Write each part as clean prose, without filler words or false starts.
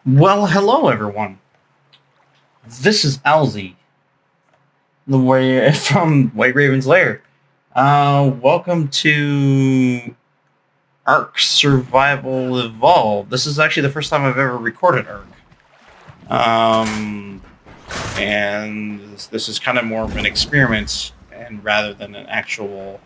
Well, hello everyone. This is Alzy, the way from White Raven's Lair. Welcome to Ark Survival Evolved. This is actually the first time I've ever recorded Ark. And this is kind of more of an experiment, and rather than an actual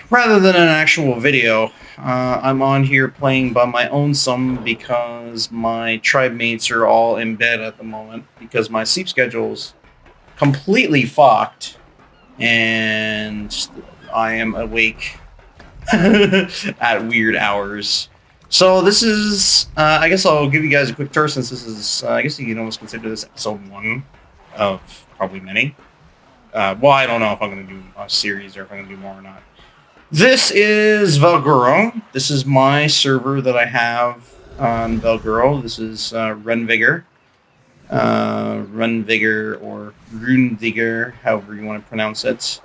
video. I'm on here playing by my own some because my tribe mates are all in bed at the moment because my sleep schedule's completely fucked and I am awake at weird hours. So this is, I guess I'll give you guys a quick tour since this is, I guess you can almost consider this episode 1 of probably many. Well, I don't know if I'm going to do a series or if I'm going to do more or not. This is Valguero. This is my server that I have on Valguero. This is Runvigor. Runvigor or Runvigor, however you want to pronounce it.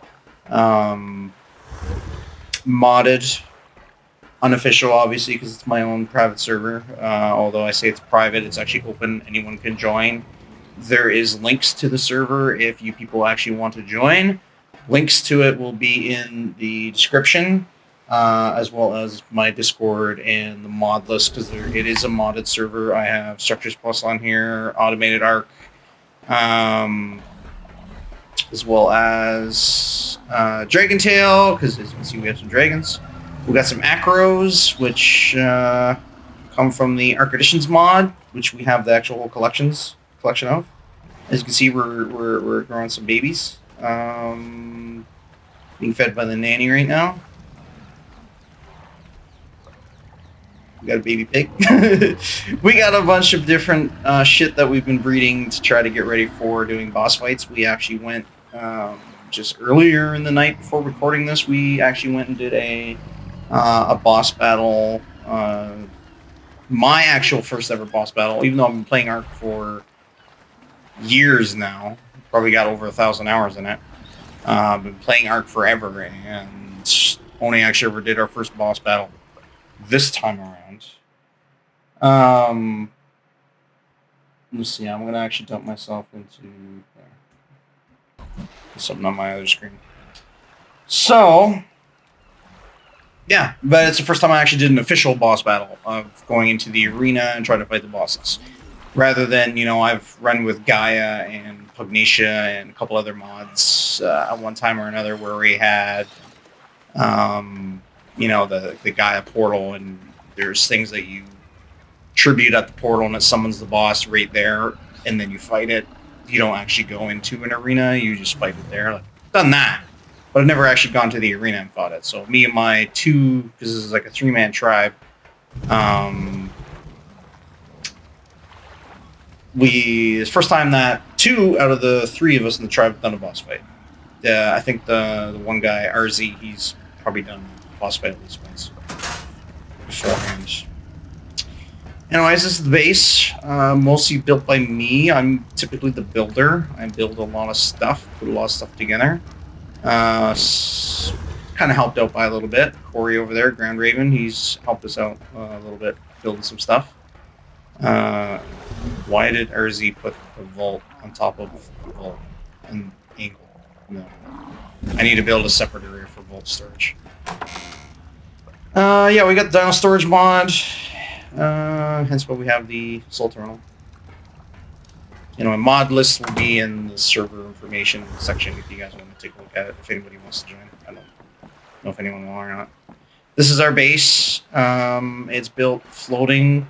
Modded. Unofficial, obviously, because it's my own private server. Although I say it's private, it's actually open. Anyone can join. There is links to the server if you people actually want to join. Links to it will be in the description, as well as my Discord and the mod list, because it is a modded server. I have Structures Plus on here, Automated Arc, as well as Dragon Tail, because as you can see we have some dragons. We got some acros, which come from the Arc Editions mod, which we have the actual collection of. As you can see, we're growing some babies. Being fed by the nanny right now. We got a baby pig. We got a bunch of different shit that we've been breeding to try to get ready for doing boss fights. We actually went just earlier in the night before recording this. We actually went and did a boss battle. My actual first ever boss battle, even though I've been playing Ark for years now. Probably got over 1,000 hours in it. Been playing Ark forever, and only actually ever did our first boss battle this time around. Let's see. I'm gonna actually dump myself into something on my other screen. So, yeah, but it's the first time I actually did an official boss battle of going into the arena and trying to fight the bosses. Rather than, I've run with Gaia and Pugnacia and a couple other mods at one time or another where we had, the Gaia portal, and there's things that you tribute at the portal and it summons the boss right there, and then you fight it. You don't actually go into an arena, you just fight it there. Like, done that, but I've never actually gone to the arena and fought it. So me and my two, because this is like a 3-man tribe, it's the first time that 2 out of the 3 of us in the tribe have done a boss fight. I think the one guy, Arzi, he's probably done a boss fight at least once beforehand. Anyways, this is the base, mostly built by me. I'm typically the builder. I build a lot of stuff, put a lot of stuff together. Kind of helped out by a little bit. Corey over there, Grand Raven, he's helped us out a little bit, building some stuff. Why did Arzi put a vault on top of the vault and angle? No. I need to build a separate area for vault storage. Yeah, we got the Dino Storage mod. Hence why we have the Soul Terminal. A mod list will be in the server information section if you guys want to take a look at it, if anybody wants to join. I don't know if anyone will or not. This is our base. It's built floating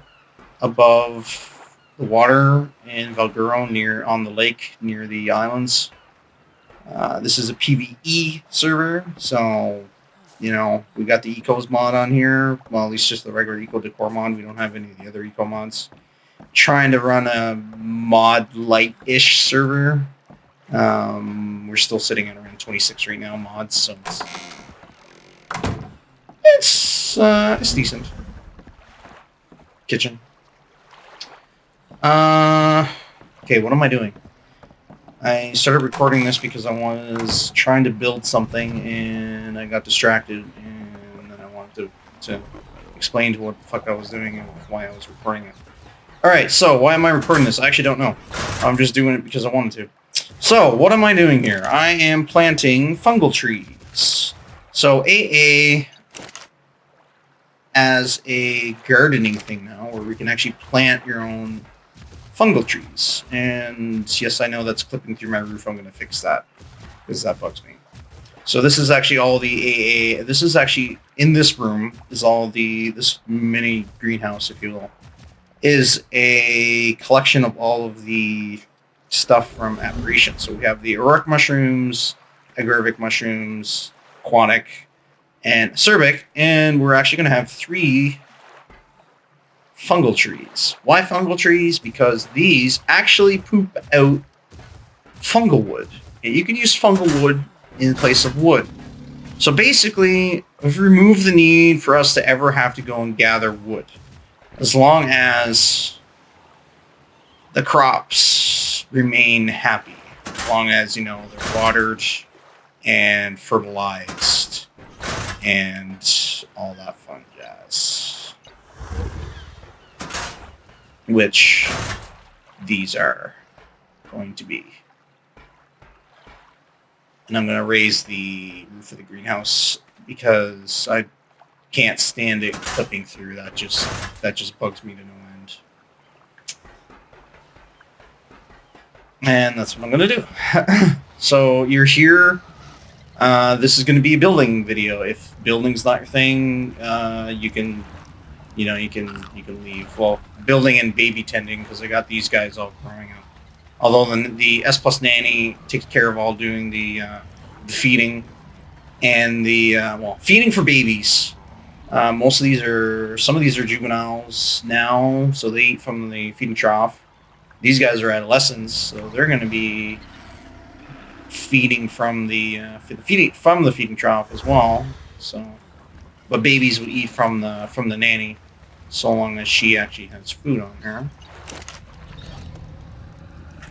above the water in Valguero, on the lake near the islands. This is a PvE server, so we got the Ecos mod on here. Well, at least just the regular Eco Decor mod. We don't have any of the other Eco mods. Trying to run a mod light-ish server. We're still sitting at around 26 right now mods, so it's decent. Kitchen. Okay, what am I doing? I started recording this because I was trying to build something and I got distracted, and then I wanted to explained what the fuck I was doing and why I was recording it. Alright, so why am I recording this? I actually don't know. I'm just doing it because I wanted to. So, what am I doing here? I am planting fungal trees. So, AA as a gardening thing now, where we can actually plant your own fungal trees. And yes, I know that's clipping through my roof. I'm going to fix that because that bugs me. So this is actually all the AA. This is actually, in this room, is all this mini greenhouse, if you will, is a collection of all of the stuff from aberration. So we have the auroric mushrooms, agaric mushrooms, aquatic, and acerbic, and we're actually going to have 3 fungal trees. Why fungal trees? Because these actually poop out fungal wood. And you can use fungal wood in place of wood. So basically, we've removed the need for us to ever have to go and gather wood. As long as the crops remain happy. As long as, you know, they're watered and fertilized and all that fun jazz. Which these are going to be. And I'm going to raise the roof of the greenhouse because I can't stand it clipping through. That just bugs me to no end. And that's what I'm going to do. So you're here. This is going to be a building video. If building's not your thing, you can leave. Well, building and baby tending, because I got these guys all growing up. Although the S Plus nanny takes care of all doing the feeding and the feeding for babies. Some of these are juveniles now, so they eat from the feeding trough. These guys are adolescents, so they're going to be feeding from the feeding trough as well. So, but babies would eat from the nanny, so long as she actually has food on her.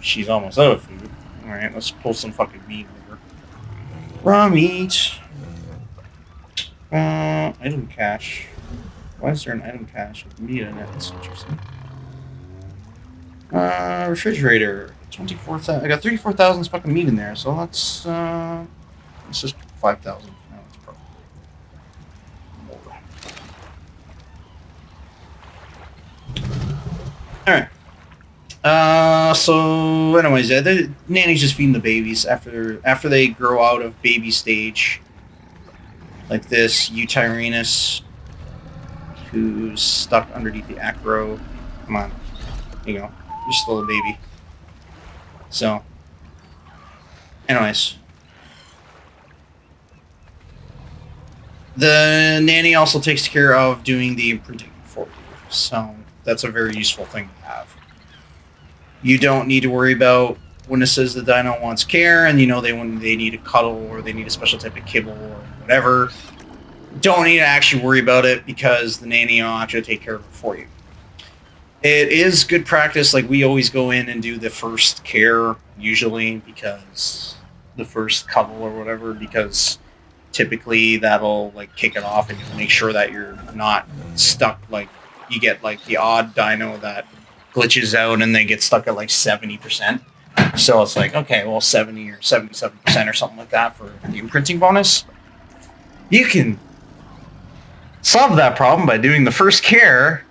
She's almost out of food. Alright, let's pull some fucking meat over. Raw meat. Item cache. Why is there an item cache with meat in it? That's interesting. Refrigerator. 24,000. I got 34,000 fucking meat in there, so let's just 5,000. No, that's probably more. Alright. So anyways, the nanny's just feeding the babies after they grow out of baby stage. Like this Eutyrenus, who's stuck underneath the acro. Come on, you know, you're still a baby. So, anyways, the nanny also takes care of doing the imprinting for you. So that's a very useful thing to have. You don't need to worry about when it says the dino wants care and you know they need a cuddle or they need a special type of kibble or whatever. Don't need to actually worry about it because the nanny will actually take care of it for you. It is good practice. Like we always go in and do the first care usually because the first cuddle or whatever, because typically that'll like kick it off and you'll make sure that you're not stuck. Like you get like the odd dino that glitches out and they get stuck at like 70%. So it's like, okay, well 70 or 77% or something like that for the imprinting bonus. You can solve that problem by doing the first care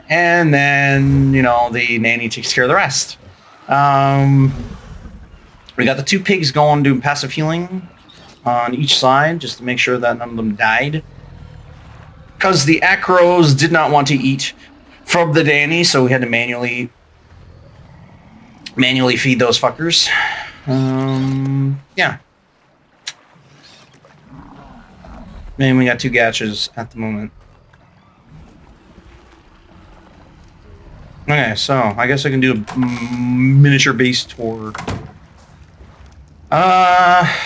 and then, you know, the nanny takes care of the rest. We got the 2 pigs going doing passive healing on each side just to make sure that none of them died. Because the acros did not want to eat from the nanny, so we had to manually feed those fuckers. Yeah. And we got 2 gatches at the moment. Okay, so I guess I can do a miniature base tour.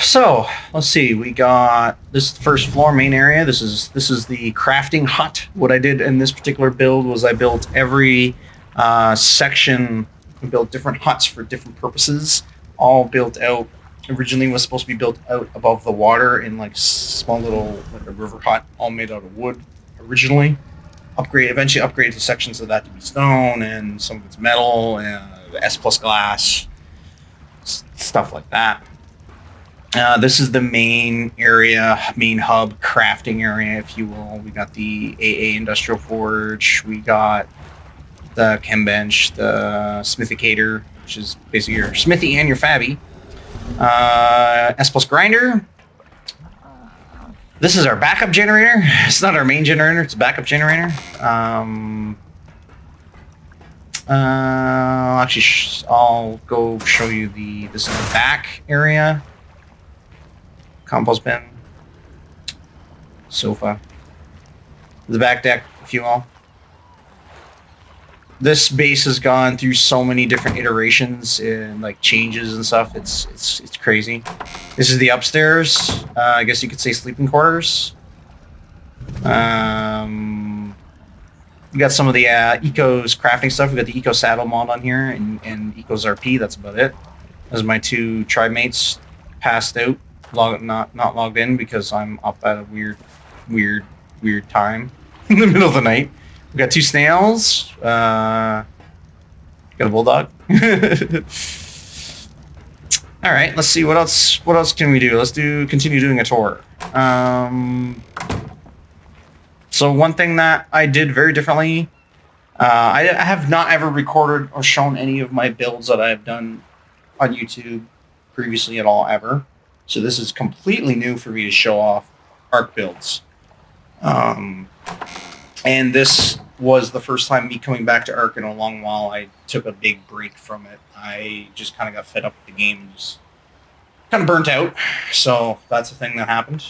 So let's see. We got this first floor main area. This is the crafting hut. What I did in this particular build was I built every section. I built different huts for different purposes. All built out. Originally was supposed to be built out above the water in like small little like a river hut, all made out of wood originally. eventually upgrade the sections of that to be stone, and some of it's metal, S plus glass, stuff like that. This is the main area, main hub crafting area, if you will. We got the AA Industrial Forge. We got the chem bench, the smithicator, which is basically your smithy and your fabby. S plus grinder. This is our backup generator. It's not our main generator, it's a backup generator. Actually, I'll go show you this is the back area. Compost bin. Sofa. The back deck, if you will. This base has gone through so many different iterations and like changes and stuff. It's crazy. This is the upstairs. I guess you could say sleeping quarters. We got some of the Eco's crafting stuff. We got the Eco saddle mod on here and Eco's RP. That's about it. Those are my two tribe mates passed out, not logged in because I'm up at a weird time in the middle of the night. We got two snails. Got a bulldog. All right, let's see what else. What else can we do? Let's continue doing a tour. So one thing that I did very differently, I have not ever recorded or shown any of my builds that I've done on YouTube previously at all ever. So this is completely new for me to show off Ark builds. And this was the first time me coming back to Ark in a long while. I took a big break from it. I just kind of got fed up with the game and just kind of burnt out. So that's the thing that happened.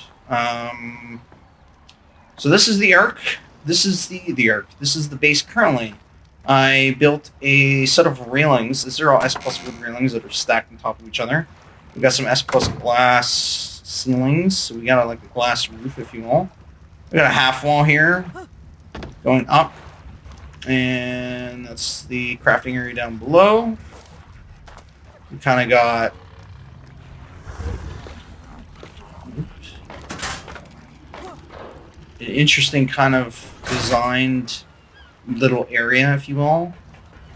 So this is the Ark. This is the Ark. This is the base currently. I built a set of railings. These are all S plus wood railings that are stacked on top of each other. We got some S plus glass ceilings. So we got like a glass roof, if you will. We got a half wall here going up, and that's the crafting area down below. We kind of got an interesting kind of designed little area, if you will.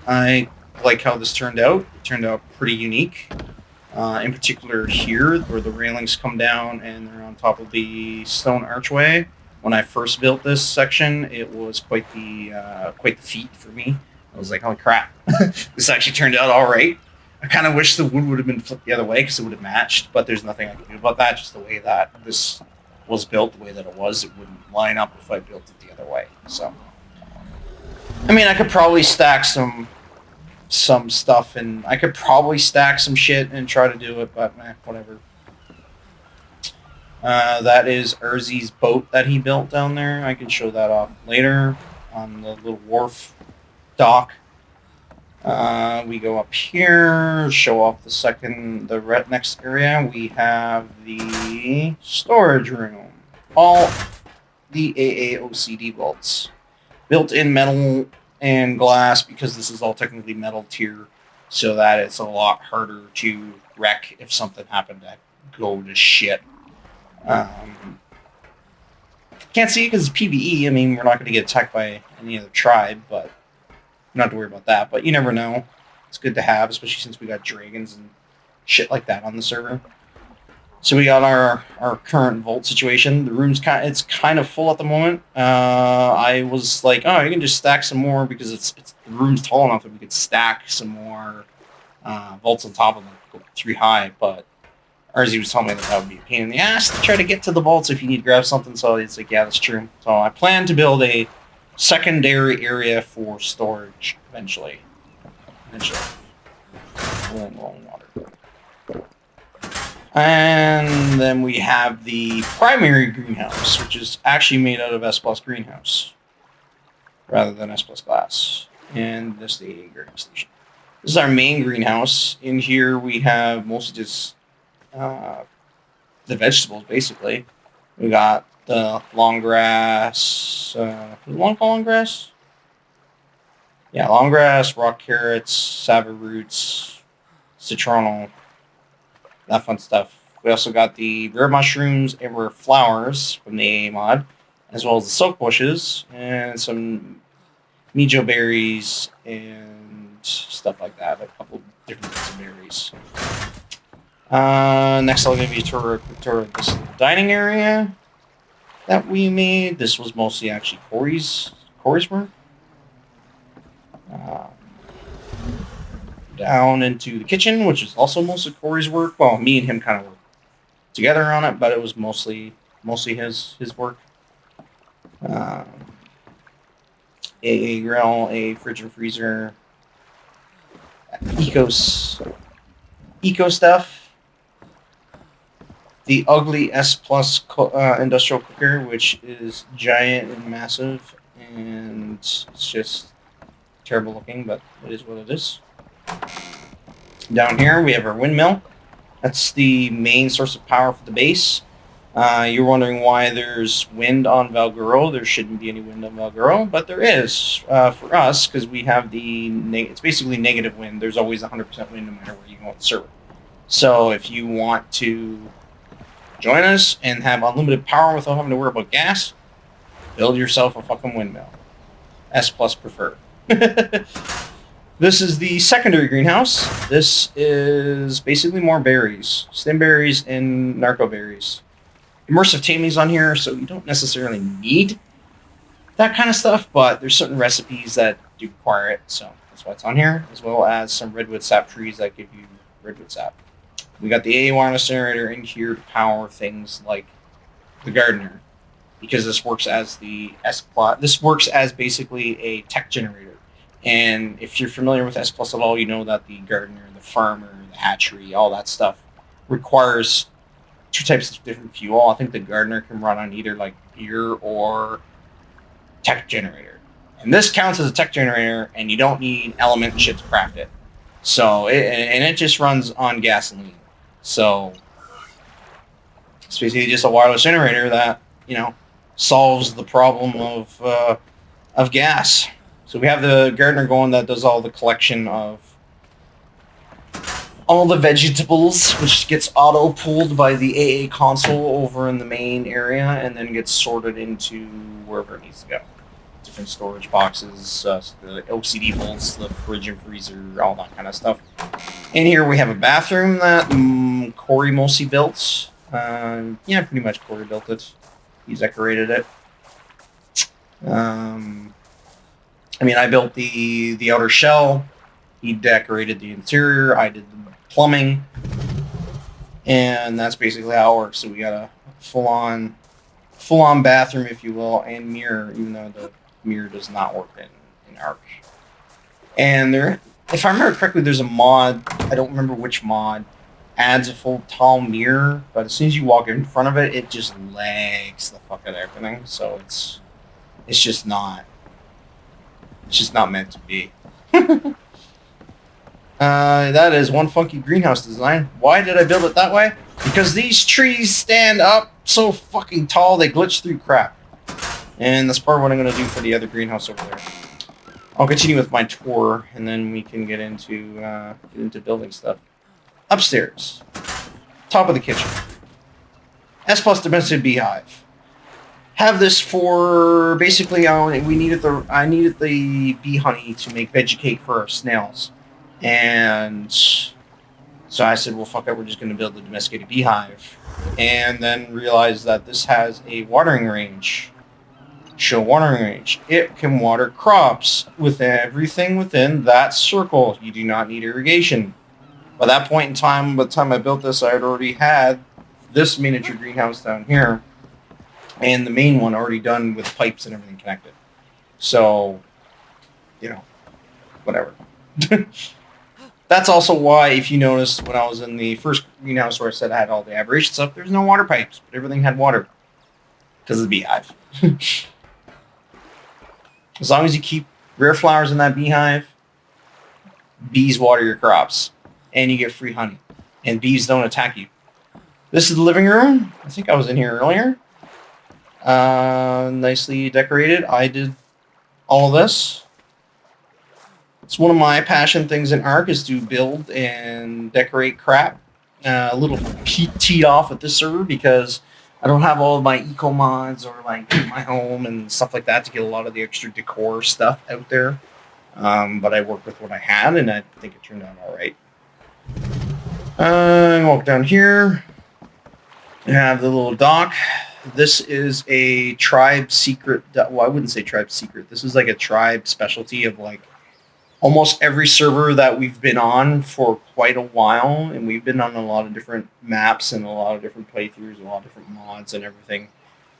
I like how this turned out. It turned out pretty unique. In particular here, where the railings come down and they're on top of the stone archway. When I first built this section, it was quite the feat for me. I was like, holy crap, this actually turned out all right. I kind of wish the wood would have been flipped the other way because it would have matched, but there's nothing I can do about that. Just the way that this was built, the way that it wouldn't line up if I built it the other way. So, I mean, I could probably stack some stuff, and I could probably stack some shit and try to do it, but whatever. That is Arzy's boat that he built down there. I can show that off later on the little wharf dock. We go up here, show off the next area. We have the storage room. All the AAOCD vaults. Built in metal and glass because this is all technically metal tier, so that it's a lot harder to wreck if something happened to go to shit. Can't see it because it's PvE. I mean, we're not going to get attacked by any other tribe, but not to worry about that. But you never know. It's good to have, especially since we got dragons and shit like that on the server. So we got our current vault situation. The room's it's kind of full at the moment. I was like, oh, you can just stack some more because the room's tall enough that we could stack some more vaults on top of them, go 3 high. But Arzy was telling me that would be a pain in the ass to try to get to the vaults if you need to grab something. So it's like, yeah, that's true. So I plan to build a secondary area for storage eventually. Rolling water. And then we have the primary greenhouse, which is actually made out of S plus greenhouse rather than S plus glass. And this is the AA growing station. This is our main greenhouse. In here we have mostly just the vegetables, basically. We got the long grass. Long grass? Yeah, long grass, rock carrots, sava roots, citronal, that fun stuff. We also got the rare mushrooms and rare flowers from the AA mod. as well as the silk bushes and some mijo berries and stuff like that. A couple different types of berries. Next, I'll give you a quick tour of this dining area that we made. This was mostly actually Corey's work. Down into the kitchen, which is also mostly Corey's work. Well, me and him kind of worked together on it, but it was mostly his work. A grill, a fridge and freezer, eco stuff. The ugly S Plus industrial cooker, which is giant and massive, and it's just terrible looking, but it is what it is. Down here we have our windmill. That's the main source of power for the base. You're wondering why there's wind on Valguero. There shouldn't be any wind on Valguero, but there is for us because we have it's basically negative wind. There's always 100% wind no matter where you go on the server. So if you want to join us and have unlimited power without having to worry about gas, build yourself a fucking windmill. S Plus preferred. This is the secondary greenhouse. This is basically more berries, stem berries and narco berries. Immersive taming's on here, so you don't necessarily need that kind of stuff, but there's certain recipes that do require it, so that's why it's on here, as well as some redwood sap trees that give you redwood sap. We got the AA wireless generator in here to power things like the gardener, because this works as the S-Plot. This works as basically a tech generator. And if you're familiar with S Plus at all, you know that the gardener, the farmer, the hatchery, all that stuff requires two types of different fuel. I think the gardener can run on either like beer or tech generator. And this counts as a tech generator, and you don't need element and shit to craft it. So, it just runs on gasoline. So, it's basically just a wireless generator that, solves the problem of gas. So we have the gardener going that does all the collection of all the vegetables, which gets auto-pulled by the AA console over in the main area and then gets sorted into wherever it needs to go. Different storage boxes, the LCD bolts, the fridge and freezer, all that kind of stuff. In here we have a bathroom that Corey mostly built. Pretty much Corey built it. He decorated it. I built the outer shell. He decorated the interior. I did the plumbing. And that's basically how it works. So we got a full-on bathroom, if you will, and mirror, even though the mirror does not work in Arc. And if I remember correctly, there's a mod, I don't remember which mod, adds a full tall mirror, but as soon as you walk in front of it, it just lags the fuck out of everything. So it's just not meant to be. That is one funky greenhouse design. Why did I build it that way? Because these trees stand up so fucking tall they glitch through crap. And that's part of what I'm going to do for the other greenhouse over there. I'll continue with my tour, and then we can get into building stuff. Upstairs. Top of the kitchen. S Plus domestic beehive. Have this for basically I needed the bee honey to make veggie cake for our snails, and so I said, well, fuck it, we're just going to build the domesticated beehive, and then realized that this has a watering range. It can water crops with everything within that circle. You do not need irrigation. By that point in time, by the time I built this, I had already had this miniature greenhouse down here, and the main one already done with pipes and everything connected. So, whatever. That's also why, if you noticed, when I was in the first greenhouse where I said I had all the aberration stuff, there's no water pipes, but everything had water. Because of the beehive. As long as you keep rare flowers in that beehive, bees water your crops. And you get free honey. And bees don't attack you. This is the living room. I think I was in here earlier. Nicely decorated. I did all of this. It's one of my passion things in Arc is to build and decorate crap. A little teed off with this server because I don't have all of my eco mods or like my home and stuff like that to get a lot of the extra decor stuff out there. But I worked with what I had, and I think it turned out all right. Walk down here. I have the little dock. This is a tribe secret. Well, I wouldn't say tribe secret. This is like a tribe specialty of like almost every server that we've been on for quite a while, and we've been on a lot of different maps and a lot of different playthroughs, a lot of different mods and everything.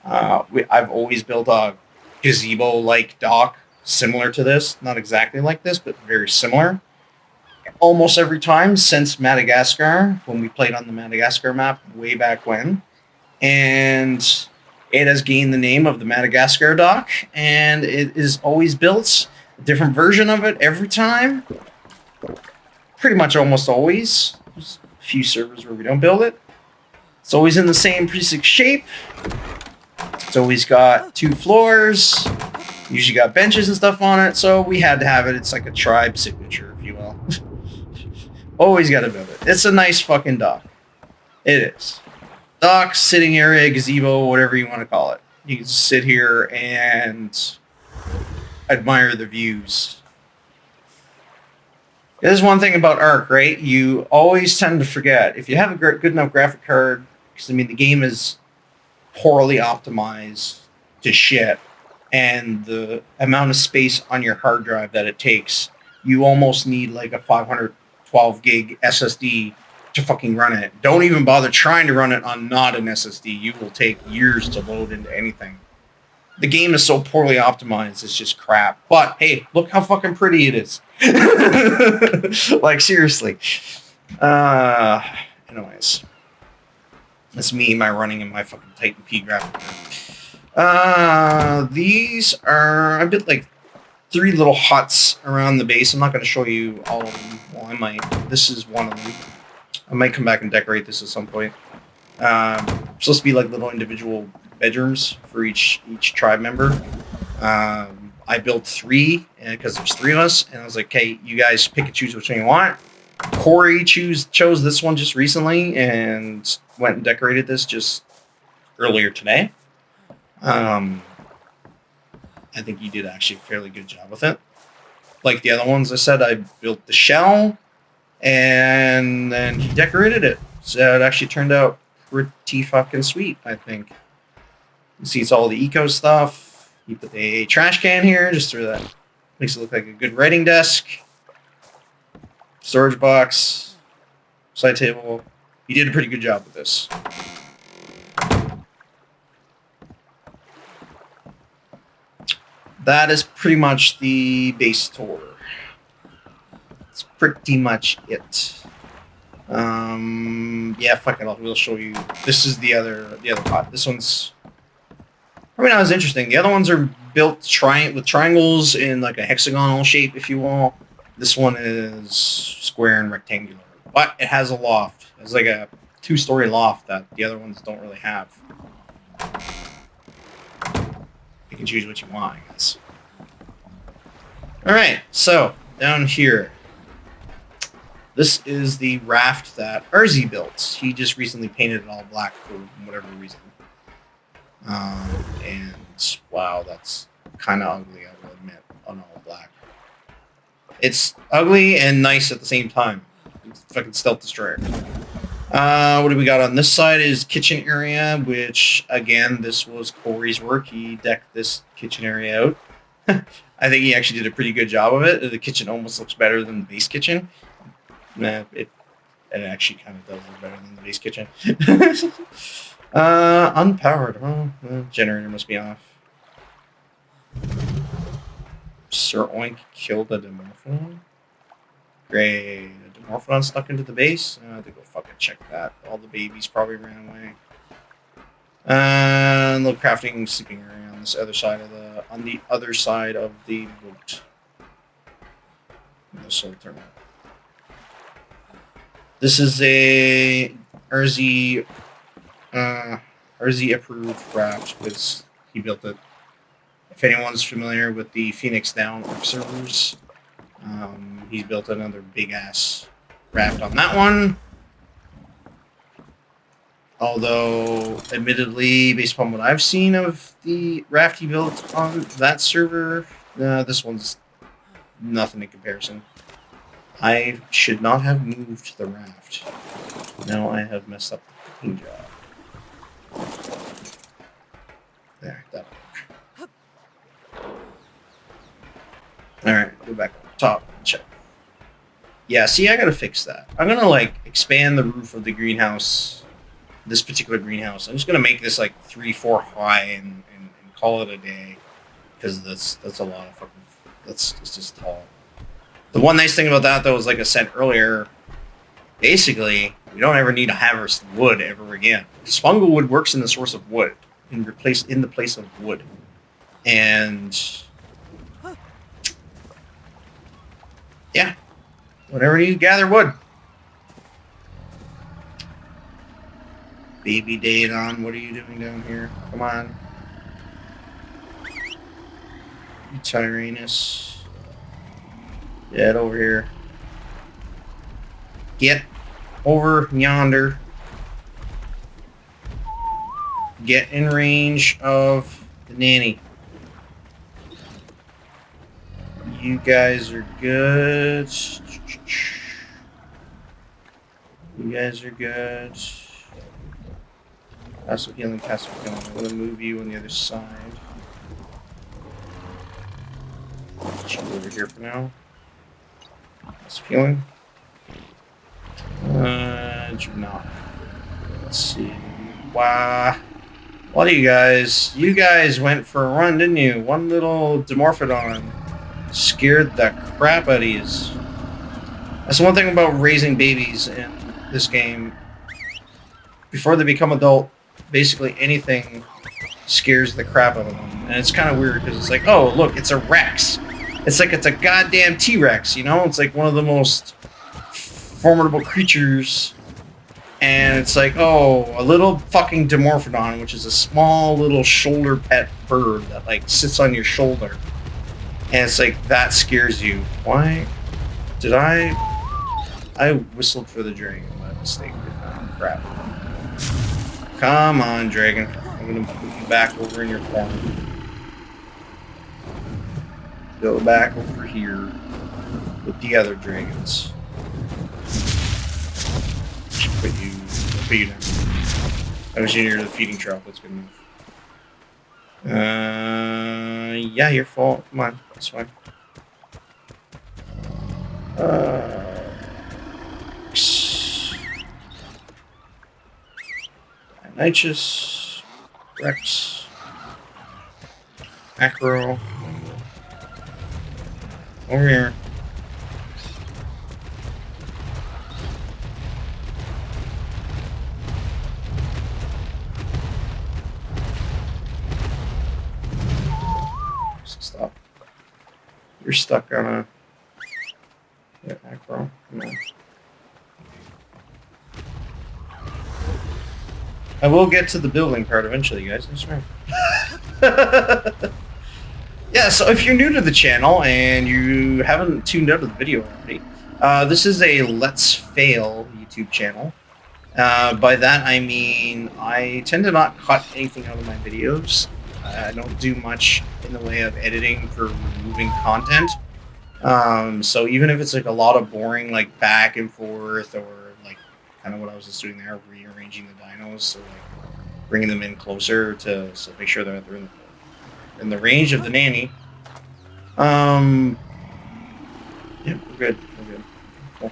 I've always built a gazebo-like dock similar to this, not exactly like this, but very similar. Almost every time since Madagascar, when we played on the Madagascar map way back when, and it has gained the name of the Madagascar dock, and it is always built a different version of it every time. Pretty much almost always. There's a few servers where we don't build it. It's always in the same precinct shape. It's always got 2 floors. Usually got benches and stuff on it, so we had to have it. It's like a tribe signature, if you will. Always got to build it. It's a nice fucking dock. It is. Dock, sitting area, gazebo, whatever you want to call it. You can just sit here and admire the views. There's one thing about Ark, right? You always tend to forget. If you have a good enough graphic card, because I mean the game is poorly optimized to shit, and the amount of space on your hard drive that it takes, you almost need like a 512 gig SSD to fucking run it. Don't even bother trying to run it on not an SSD. You will take years to load into anything. The game is so poorly optimized, it's just crap. But hey, look how fucking pretty it is. Like seriously. Anyways. That's me, my running in my fucking Titan P graphic card. These are a bit like 3 little huts around the base. I'm not going to show you all of them. Well, I might. This is one of them. I might come back and decorate this at some point. Supposed to be like little individual bedrooms for each tribe member. I built 3 because there's 3 of us, and I was like, "Okay, you guys pick and choose which one you want." Corey chose this one just recently and went and decorated this just earlier today. I think he did actually a fairly good job with it. Like the other ones I said, I built the shell, and then he decorated it. So it actually turned out pretty fucking sweet, I think. You see, it's all the eco stuff. You put a trash can here, just through that. Makes it look like a good writing desk. Storage box. Side table. You did a pretty good job with this. That is pretty much the base tour. That's pretty much it. Yeah, fuck it. We'll show you. This is the other pot. This one's probably not as interesting. The other ones are built with triangles in like a hexagonal shape, if you will. This one is square and rectangular, but it has a loft. It's like a 2-story loft that the other ones don't really have. You can choose what you want, I guess. Alright, so down here. This is the raft that Arzi built. He just recently painted it all black for whatever reason. And wow, that's kind of ugly, I will admit, on all black. It's ugly and nice at the same time. It's fucking Stealth Destroyer. What do we got on this side is kitchen area, which, again, this was Corey's work. He decked this kitchen area out. I think he actually did a pretty good job of it. The kitchen almost looks better than the base kitchen. Nah, it actually kind of does look better than the base kitchen. Unpowered, huh? The generator must be off. Sir Oink killed a Dimorphodon? Great. A Dimorphodon stuck into the base? I have to go fucking check that. All the babies probably ran away. Little crafting sleeping area on this other side of the other side of the boat. The solar thermal. This is a Arzi approved raft because he built it. If anyone's familiar with the Phoenix Down servers, he's built another big ass raft on that one. Although, admittedly, based upon what I've seen of the raft he built on that server, this one's nothing in comparison. I should not have moved the raft. Now I have messed up the cooking job. There, that'll work. Alright, go back up top and check. Yeah, see, I gotta fix that. I'm gonna, like, expand the roof of the greenhouse, this particular greenhouse. I'm just gonna make this, like, 3-4 high and call it a day. Because that's a lot of fucking... It's just tall. The one nice thing about that, though, is, like I said earlier, basically, we don't ever need to harvest wood ever again. Because fungal wood works in the source of wood, in the place of wood. And... yeah. Whenever you gather wood. Baby Daedon, what are you doing down here? Come on. You Tyrannus. Get over here. Get over yonder. Get in range of the nanny. You guys are good. You guys are good. Castle healing, castle healing. I'm going to move you on the other side. Put you over here for now. Castle healing. Do not. Let's see. Wow. What do you guys? You guys went for a run, didn't you? One little Dimorphodon scared the crap out of you. That's one thing about raising babies in this game. Before they become adult, basically anything scares the crap out of them. And it's kind of weird because it's like, oh, look, it's a Rex. It's like it's a goddamn T-Rex, you know? It's like one of the most formidable creatures. And it's like, oh, a little fucking Dimorphodon, which is a small little shoulder pet bird that, like, sits on your shoulder. And it's like, that scares you. Why did I whistled for the dragon by mistake. Oh, crap. Come on, dragon. I'm going to put you back over in your corner. Go back over here with the other dragons. Put you down. I was near the feeding trough. That's good enough. Yeah, your fault. Come on, that's fine. Nitrous, Rex, Acro, over here. Stop. You're stuck on a... yeah, Acro. Come on. I will get to the building part eventually, guys. I swear. Yeah, so if you're new to the channel and you haven't tuned out of the video already, this is a Let's Fail YouTube channel. By that I mean I tend to not cut anything out of my videos. I don't do much in the way of editing for removing content. So even if it's like a lot of boring, like back and forth, or like kind of what I was just doing there, rearranging the dinos, so like bringing them in closer to make sure that they're in the range of the nanny. Yeah, we're good. We're good. Cool.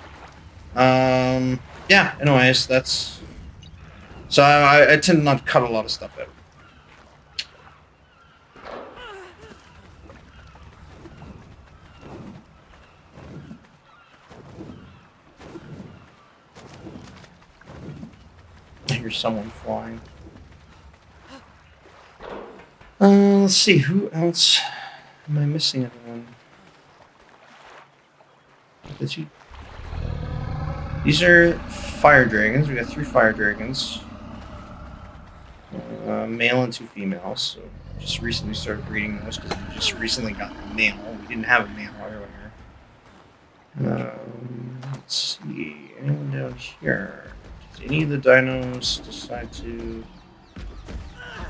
Yeah. Anyways, that's. So I tend not to cut a lot of stuff out. Here's someone flying. Let's see, who else am I missing? Anyone? These are fire dragons. We got 3 fire dragons, male and 2 females. So just recently started breeding those because we just recently got the male. We didn't have a male earlier. Let's see, anyone down here? any of the dinos decide to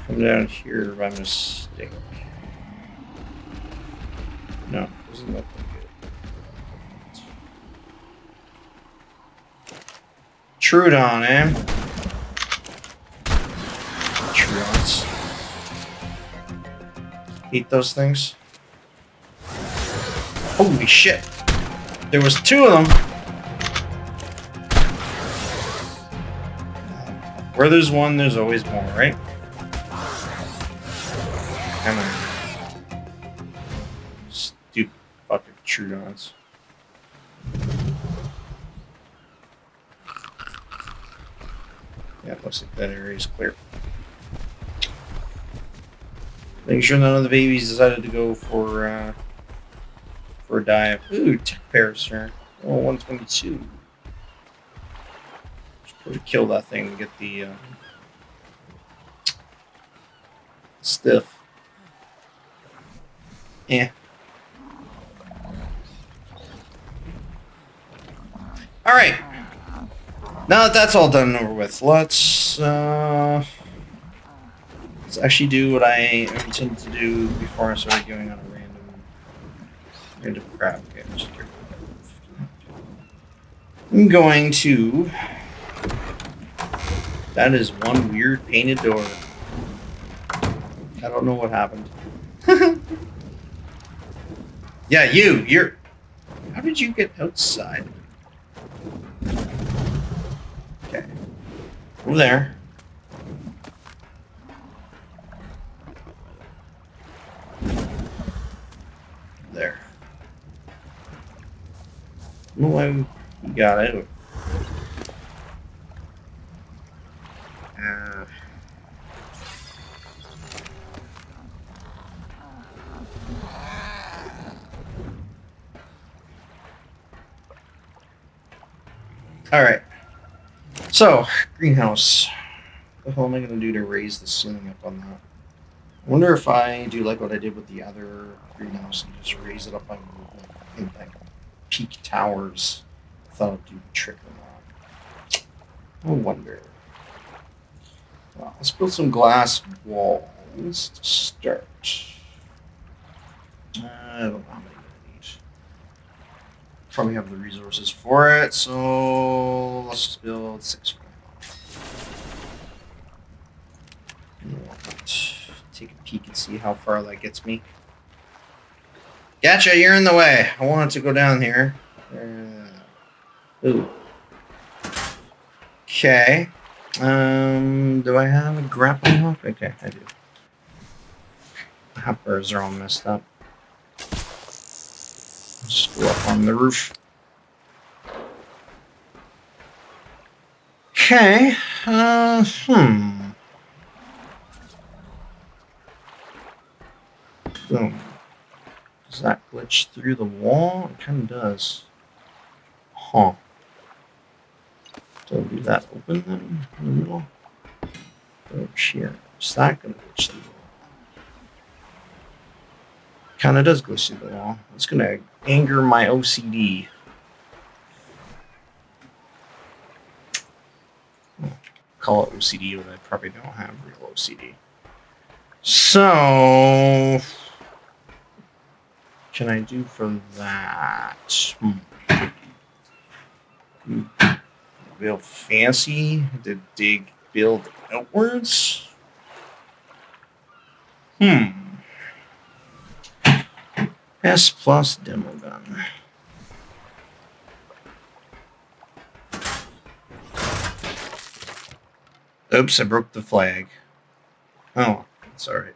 come down here by mistake? No, doesn't look good. Trudon, eh? Trudons. Eat those things. Holy shit! There was 2 of them! Where there's one, there's always more, right? Come on. Stupid fucking Trudons. Yeah, it looks like that area is clear. Making sure none of the babies decided to go for a dive. Ooh, tech parasaur. Oh, 122. Should probably kill that thing to get the stiff. Yeah. Alright. Now that that's all done and over with, let's actually do what I intended to do before I started going on a random crap. Okay, I'm just careful. I'm going to... That is one weird painted door. I don't know what happened. Yeah, you're... How did you get outside? Okay. Over there. There. I don't know why he got out. Alright. So, greenhouse. What the hell am I going to do to raise the ceiling up on that? I wonder if I do like what I did with the other greenhouse and just raise it up by movement in like peak towers. I thought I'd do the trick or not. I wonder. Well, let's build some glass walls to start. I don't know how many I'm going to need. Probably have the resources for it, so let's just build 6 for now. Take a peek and see how far that gets me. Gotcha, you're in the way. I wanted to go down here. Ooh. Okay. Do I have a grappling hook? Okay, I do. The hoppers are all messed up. Just go up on the roof. Okay. Boom. Does that glitch through the wall? It kind of does. Huh. So I'll leave that open then in the middle. Oh, sheer. Is that going to glitch through the wall? Kind of does glitch through the wall. It's going to anger my OCD. I'll call it OCD, but I probably don't have real OCD. So, what can I do for that? Real fancy to build outwards. S plus demo gun. Oops, I broke the flag. Oh, it's alright.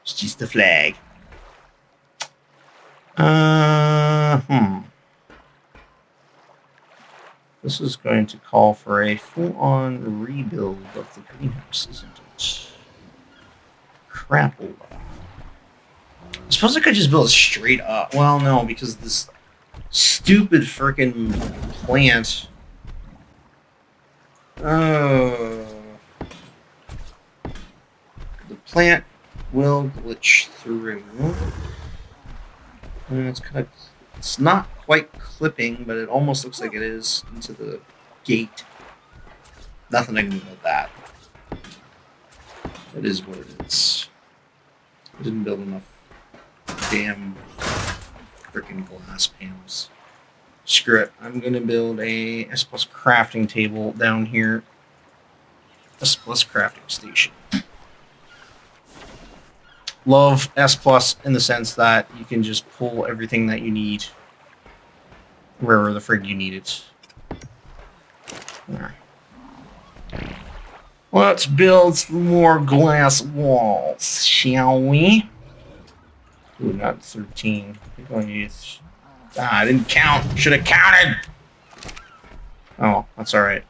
It's just the flag. This is going to call for a full-on rebuild of the greenhouse, isn't it? Crap. I suppose I could just build it straight up. Well, no, because this stupid frickin' plant. The plant will glitch through. And it's not quite clipping, but it almost looks like it is into the gate. Nothing I can do about that. It is what it is. I didn't build enough damn freaking glass panels. Screw it. I'm gonna build a S+ crafting table down here. S+ crafting station. Love S+ in the sense that you can just pull everything that you need wherever the frig you need it. There. Let's build some more glass walls, shall we? Ooh, not 13. I didn't count. Should have counted. Oh, that's all right.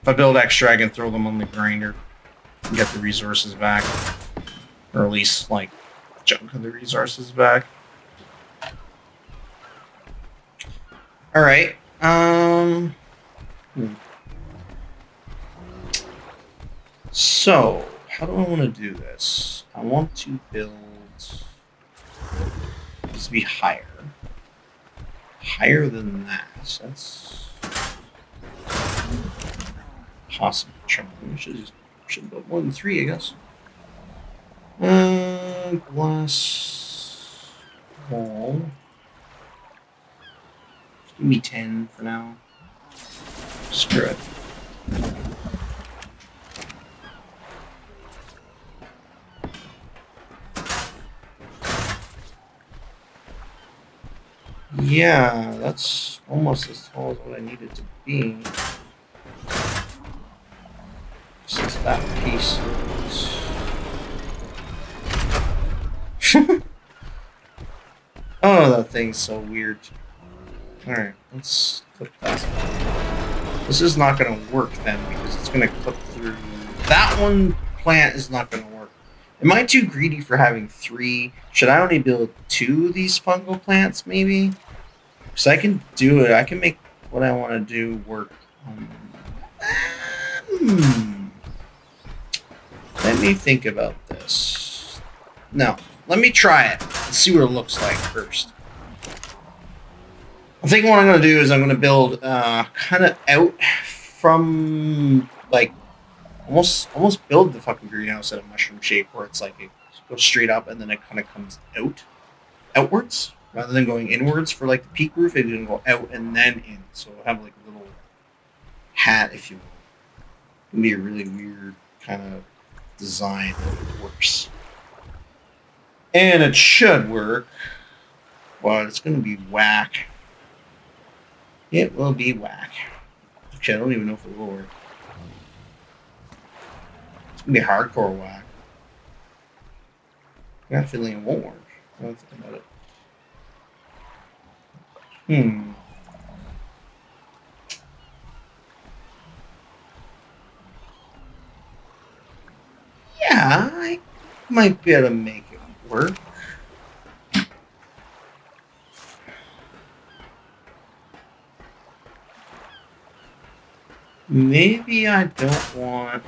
If I build extra, I can throw them on the grinder and get the resources back, or at least like a chunk of the resources back. All right. So, how do I want to do this? I want to build this to be higher. Higher than that. That's possible. I should build more than 3, I guess. Glass wall. Give me 10 for now. Screw it. Yeah, that's almost as tall as what I need it to be. Since that piece is... Oh, that thing's so weird. Alright, let's clip that. This is not going to work then, because it's going to clip through... That one plant is not going to work. Am I too greedy for having 3? Should I only build 2 of these fungal plants, maybe? Because I can do it. I can make what I want to do work. Let me think about this. No, let me try it. Let's see what it looks like first. I think what I'm going to do is I'm going to build kind of out from, like, almost build the fucking greenhouse at a mushroom shape where it's like it goes straight up and then it kind of comes outwards rather than going inwards for like the peak roof. It's going to go out and then in, so it'll have like a little hat, if you will. It'll be a really weird kind of design if it works, and it should work. Well, it's going to be whack. It will be whack. Actually, I don't even know if it will work. It's going to be hardcore whack. I got a feeling it won't work. I don't think about it. Yeah, I might be able to make it work. Maybe I don't want...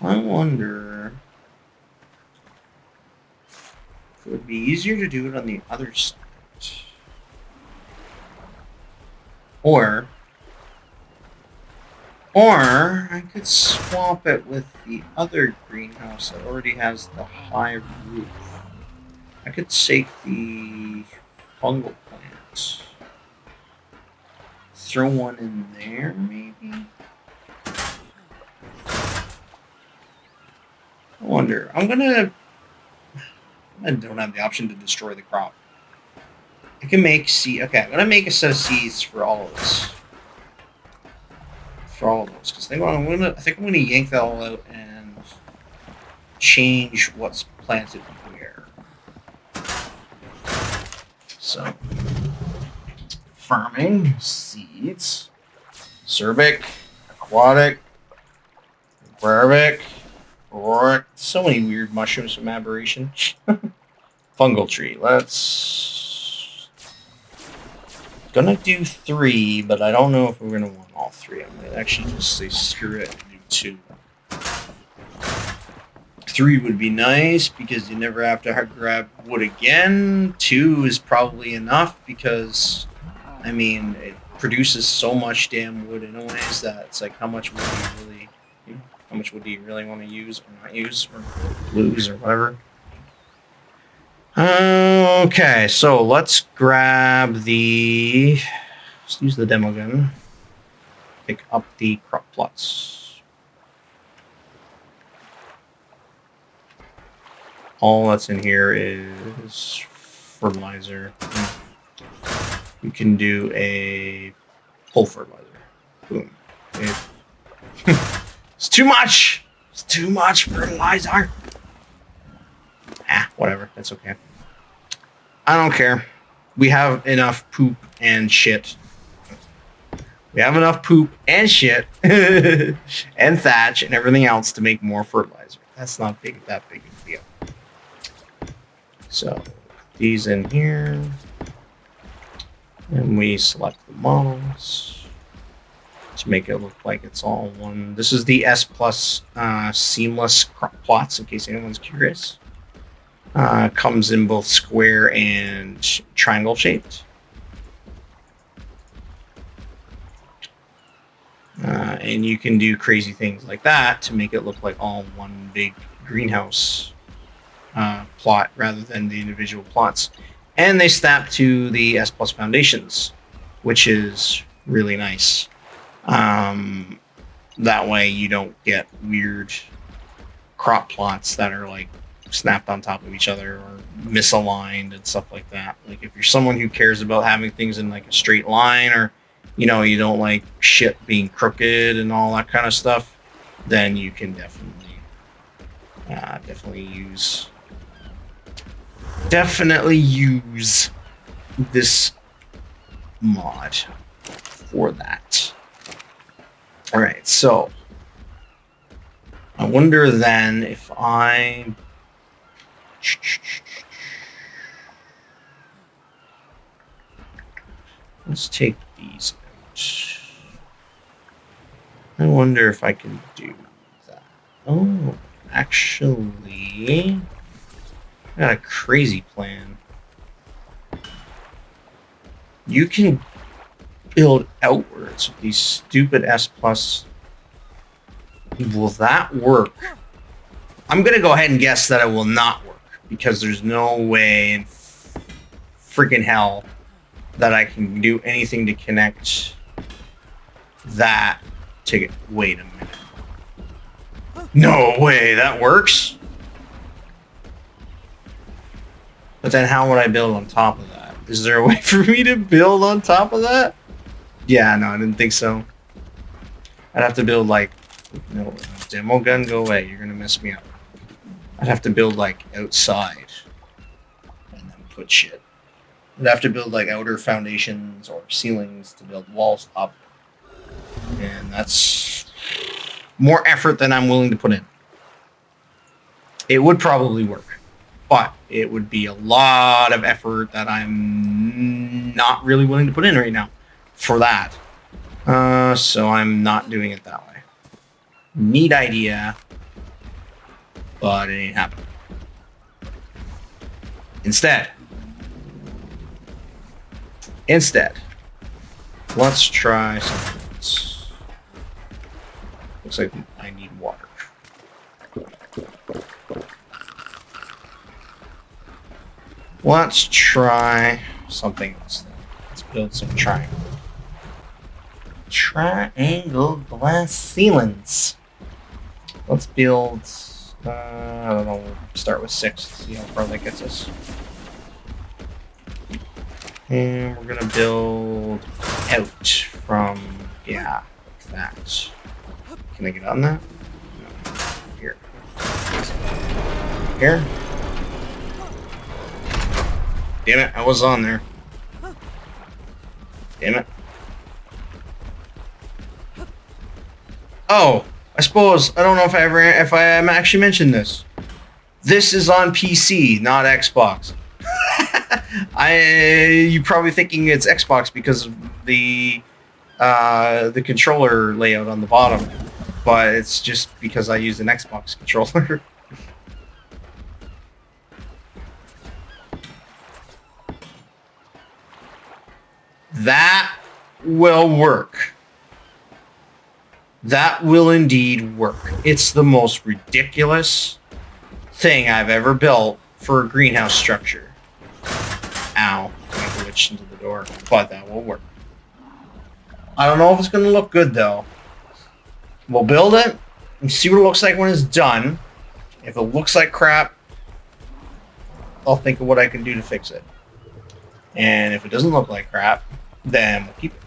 I wonder if it would be easier to do it on the other side. Or I could swap it with the other greenhouse that already has the high roof. I could take the fungal plant, throw one in there, maybe? I wonder. I don't have the option to destroy the crop. I can make seed. Okay, I'm gonna make a set of seeds for all of this. For all of those, because I think I'm gonna yank that all out and change what's planted where. So, farming seeds, cerbic, aquatic, barabic, auroric. So many weird mushrooms from aberration. Fungal tree. Gonna do 3, but I don't know if we're gonna want all 3. I'm gonna actually just say screw it and do 2. 3 would be nice because you never have to grab wood again. 2 is probably enough because, I mean, it produces so much damn wood anyways that it's like how much wood do you really want to use or not use or lose or whatever. Okay, so let's grab the... Let's use the demo gun. Pick up the crop plots. All that's in here is fertilizer. You can do a pull fertilizer. Boom. It's too much! It's too much fertilizer! Whatever. That's okay. I don't care. We have enough poop and shit. We have enough poop and shit and thatch and everything else to make more fertilizer. That's not that big of a deal. So, these in here. And we select the models to make it look like it's all one. This is the S Plus seamless crop plots, in case anyone's curious. Comes in both square and triangle shaped. And you can do crazy things like that to make it look like all one big greenhouse plot rather than the individual plots. And they snap to the S Plus foundations, which is really nice. That way you don't get weird crop plots that are like snapped on top of each other or misaligned and stuff like that. Like if you're someone who cares about having things in like a straight line, or you know, you don't like shit being crooked and all that kind of stuff, then you can definitely use this mod for that. All right, so I wonder then if I let's take these out. I wonder if I can do that. Oh, actually, I got a crazy plan. You can build outwards with these stupid S Plus. Will that work? I'm gonna go ahead and guess that it will not work because there's no way in freaking hell that I can do anything to connect that to... Wait a minute. No way, that works? But then how would I build on top of that? Is there a way for me to build on top of that? Yeah, no, I didn't think so. I'd have to build like... No, demo gun, go away. You're gonna mess me up. I'd have to build like outside and then put shit. I'd have to build like outer foundations or ceilings to build walls up. And that's more effort than I'm willing to put in. It would probably work, but it would be a lot of effort that I'm not really willing to put in right now for that. So I'm not doing it that way. Neat idea, but it ain't happening. Instead, let's try something else. Looks like I need water. Let's try something else then. Let's build some triangle glass ceilings. Let's build, I don't know, we'll start with 6, see how far that gets us. And we're gonna build out from, yeah, like that. Can I get on that? No. Here. Here. Damn it, I was on there. Damn it. Oh, I suppose, I don't know if I actually mentioned this. This is on PC, not Xbox. You're probably thinking it's Xbox because of the controller layout on the bottom, but it's just because I use an Xbox controller. That will work. That will indeed work. It's the most ridiculous thing I've ever built for a greenhouse structure. Ow. I glitched into the door. But that will work. I don't know if it's going to look good, though. We'll build it and see what it looks like when it's done. If it looks like crap, I'll think of what I can do to fix it. And if it doesn't look like crap, then we'll keep it.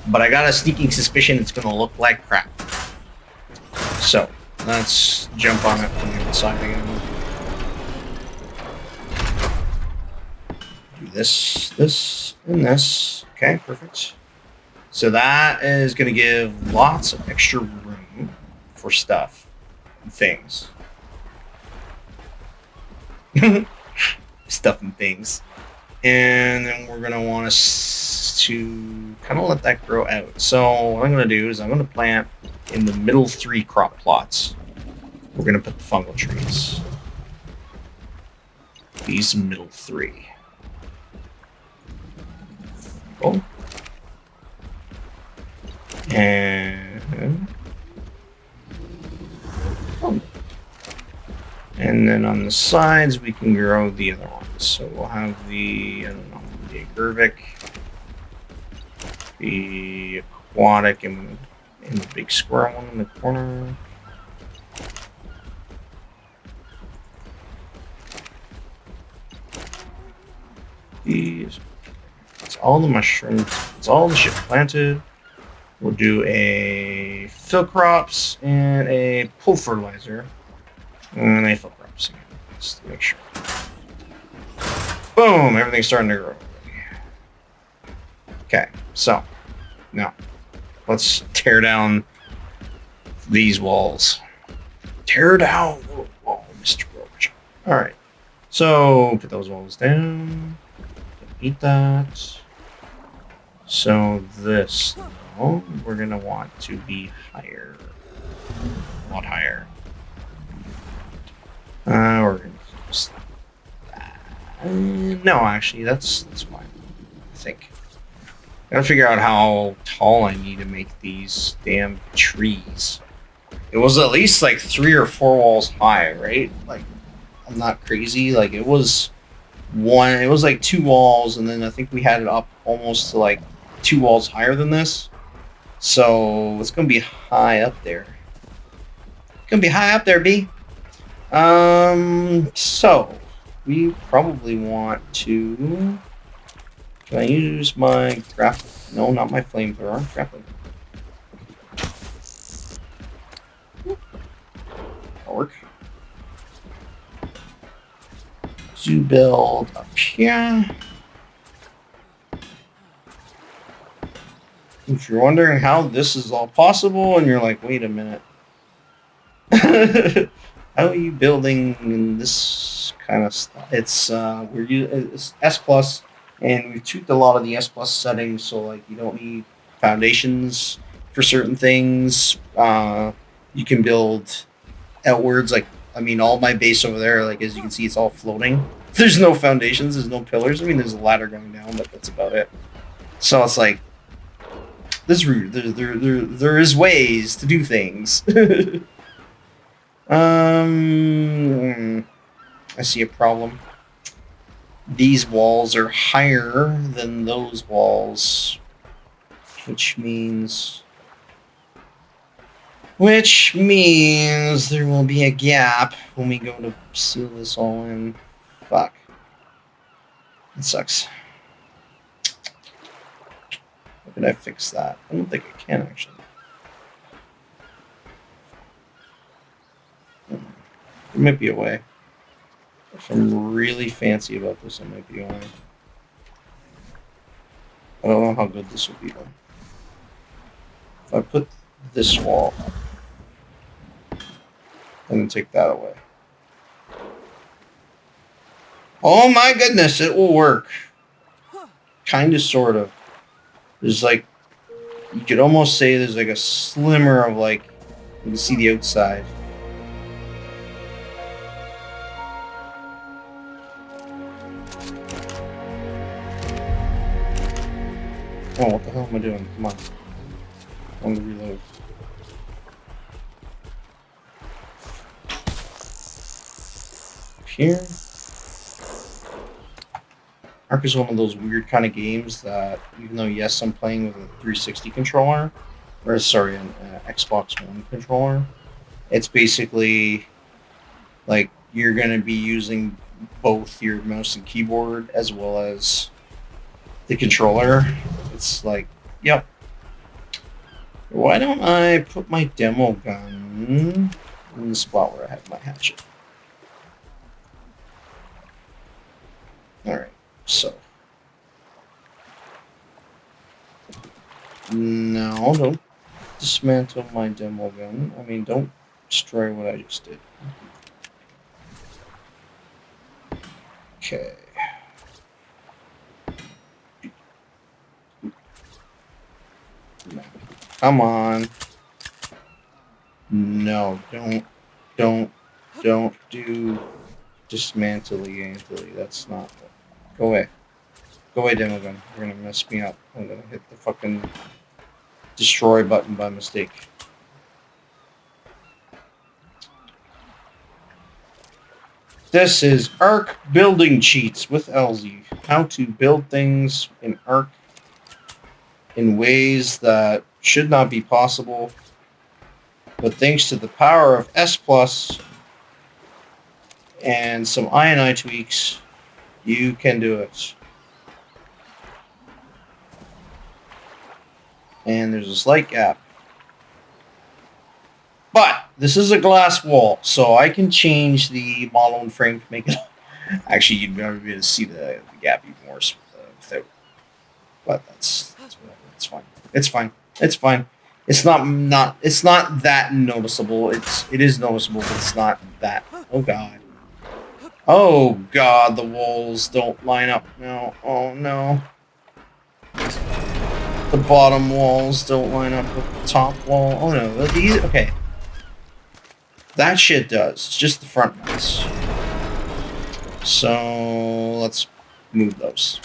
But I got a sneaking suspicion it's going to look like crap. So, let's jump on it from the other side again. Do this, and this. Okay, perfect. So that is going to give lots of extra room for stuff and things. Stuff and things. And then we're going to want us to kind of let that grow out. So what I'm going to do is I'm going to plant in the middle 3 crop plots. We're going to put the fungal trees. These middle 3. Fungal. And then on the sides we can grow the other ones. So we'll have the, I don't know, the agurvic, the aquatic, and the big squirrel one in the corner. These, it's all the mushrooms, it's all the shit planted. We'll do a fill crops and a pull fertilizer. And a fill crops again, just to make sure. Boom! Everything's starting to grow. Okay, so now let's tear down these walls. Tear down the wall, Mr. Roach. Alright, so put those walls down. Eat that. So this, though, we're going to want to be higher. A lot higher. We're going to just that. No, actually, that's fine. I think. Gotta figure out how tall I need to make these damn trees. It was at least like 3 or 4 walls high, right? Like, I'm not crazy. Like, it was like 2 walls, and then I think we had it up almost to like 2 walls higher than this. So it's gonna be high up there. It's gonna be high up there, B. So we probably want to. Can I use my No, not my flamethrower. Grappling. That'll work. To build up here. If you're wondering how this is all possible, and you're like, wait a minute. How are you building this kind of stuff? It's we're using it's S+, and we've tweaked a lot of the S+ settings, so like you don't need foundations for certain things. You can build outwards, like I mean, all my base over there, like as you can see, it's all floating. There's no foundations, there's no pillars. I mean, there's a ladder going down, but that's about it. So it's like there is ways to do things. I see a problem. These walls are higher than those walls, which means there will be a gap when we go to seal this all in. Fuck. It sucks. How can I fix that? I don't think I can, actually. There might be a way. If I'm really fancy about this, there might be a way. I don't know how good this will be, though. If I put this wall up, and then take that away. Oh my goodness, it will work. Kind of, sort of. There's like, you could almost say there's like a slimmer of like, you can see the outside. Oh, what the hell am I doing? Come on. I want to reload. Here. Ark is one of those weird kind of games that, even though, yes, I'm playing with a 360 controller, or sorry, an Xbox One controller, it's basically like you're going to be using both your mouse and keyboard as well as the controller. It's like, yep. Why don't I put my demo gun in the spot where I have my hatchet? Alright, so. No, don't dismantle my demo gun. I mean, don't destroy what I just did. Okay. Come on. No, don't do dismantling. That's not. Go away. Go away, demo gun. You're gonna mess me up. I'm gonna hit the fucking destroy button by mistake. This is Ark Building Cheats with Alzy. How to build things in Ark in ways that should not be possible, but thanks to the power of S Plus and some INI tweaks, you can do it. And there's a slight gap. But this is a glass wall, so I can change the model and frame to make it. Actually, you'd never be able to see the gap even worse without. But that's whatever. It's fine. It's fine. It's fine. It's not that noticeable. It is noticeable, but it's not that. Oh god. Oh god, the walls don't line up now. Oh no. The bottom walls don't line up with the top wall. Oh no. These okay. That shit does. It's just the front ones. So let's move those.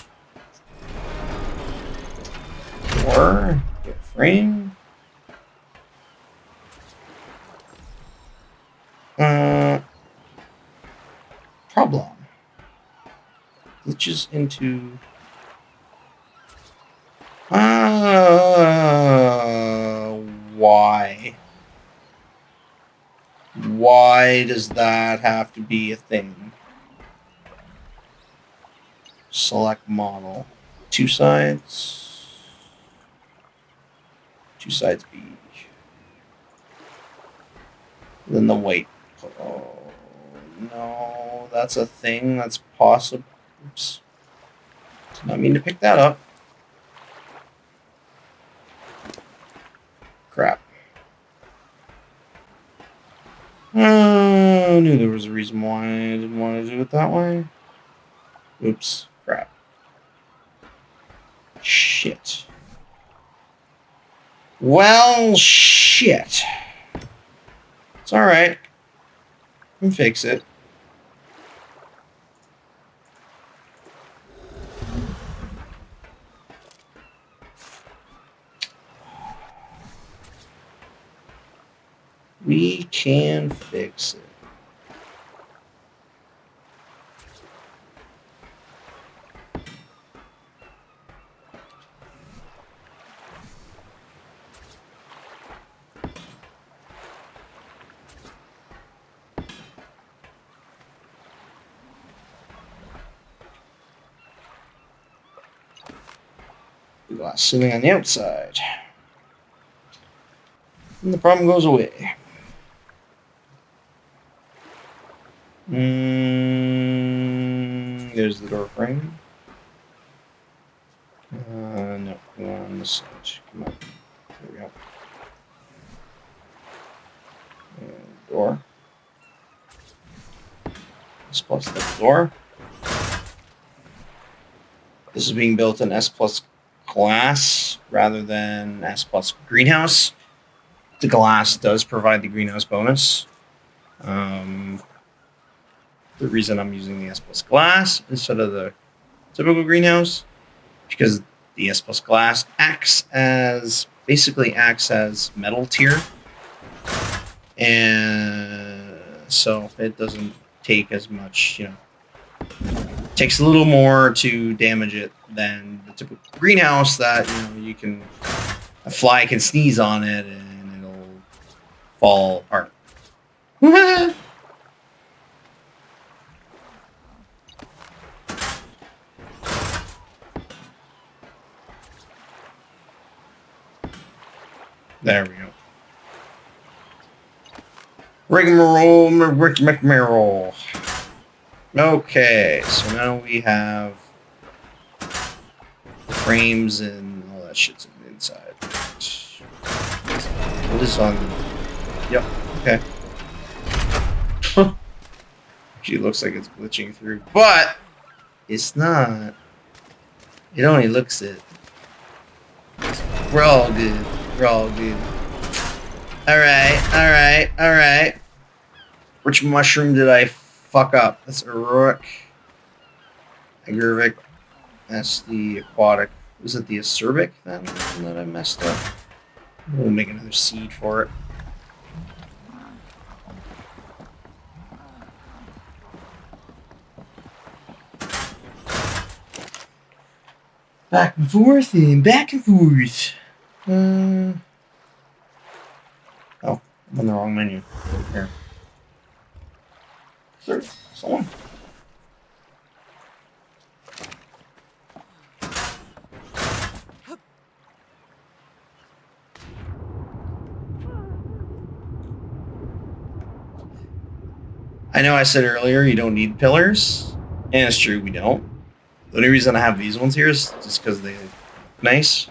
Or get frame. Problem. Glitches into. Why? Why does that have to be a thing? Select model. Two sides. Two sides B. Then the white. Oh, no. That's a thing. That's possible. Oops. Did not mean to pick that up. Crap. I knew there was a reason why I didn't want to do it that way. Oops. Crap. Shit. Well, shit. It's alright. I can fix it. We can fix it. Glass ceiling on the outside. And the problem goes away. There's the door frame. No, go on this side. Come on. There we go. And door. S plus the door. This is being built in S plus glass rather than S plus greenhouse. The glass does provide the greenhouse bonus. The reason I'm using the S plus glass instead of the typical greenhouse, because The S plus glass basically acts as metal tier, and so it doesn't take as much, takes a little more to damage it than the typical greenhouse that a fly can sneeze on it and it'll fall apart. There we go. Rigmarole. Okay, so now we have frames and all that shit's inside. What is on? Yep. Okay. Actually, looks like it's glitching through, but it's not. It only looks it. We're all good. We're all good. Alright. Which mushroom did I fuck up? That's Auroric. Agurvic. That's the aquatic. Was it the acerbic then that I messed up? We'll make another seed for it. Back and forth and back and forth. Oh, I'm on the wrong menu. Here. Sure, someone. I know I said earlier you don't need pillars, and it's true, we don't. The only reason I have these ones here is just because they look nice.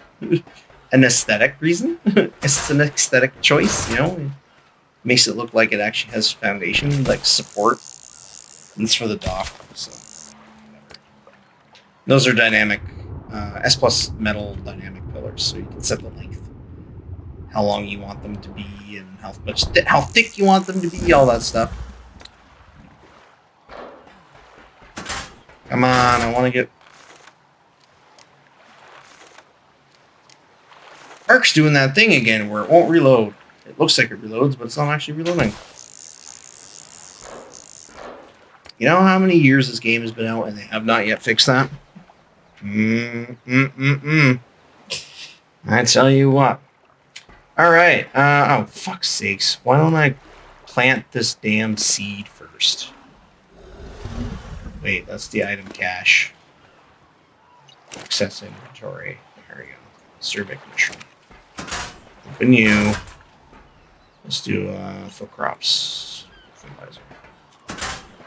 An aesthetic reason. It's an aesthetic choice, It makes it look like it actually has foundation, like support. And it's for the dock, so whatever. Those are dynamic, S plus metal dynamic pillars, so you can set the length, how long you want them to be, and how thick you want them to be, all that stuff. Come on, I want to get... Ark's doing that thing again where it won't reload. It looks like it reloads, but it's not actually reloading. You know how many years this game has been out and they have not yet fixed that? I tell you what. Alright, oh, fuck's sakes. Why don't I plant this damn seed first? Wait, that's the item cache. Access inventory. There we go. Cervic mushroom. Open you. Let's do full crops. Fertilizer.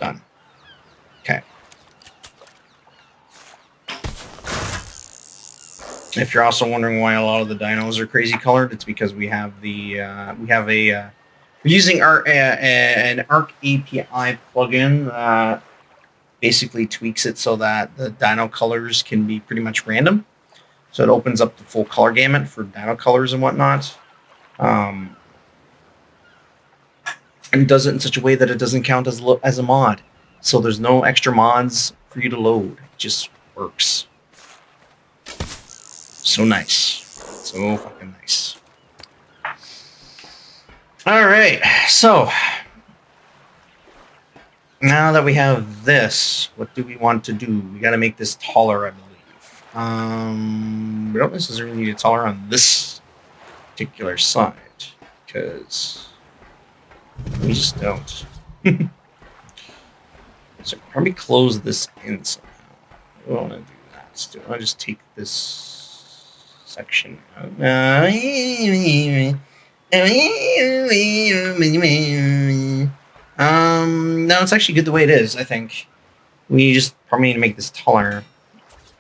Done. Okay. If you're also wondering why a lot of the dinos are crazy colored, it's because we have we're using an Arc API plugin that basically tweaks it so that the dino colors can be pretty much random. So it opens up the full color gamut for dino colors and whatnot. And does it in such a way that it doesn't count as a mod. So there's no extra mods for you to load. It just works. So nice. So fucking nice. Alright, so now that we have this, what do we want to do? We got to make this taller, I believe. We don't necessarily need it taller on this particular side, because we just don't. So probably close this in somehow. I don't want to do that. Do I just take this section out? No, it's actually good the way it is, I think. We just probably need to make this taller.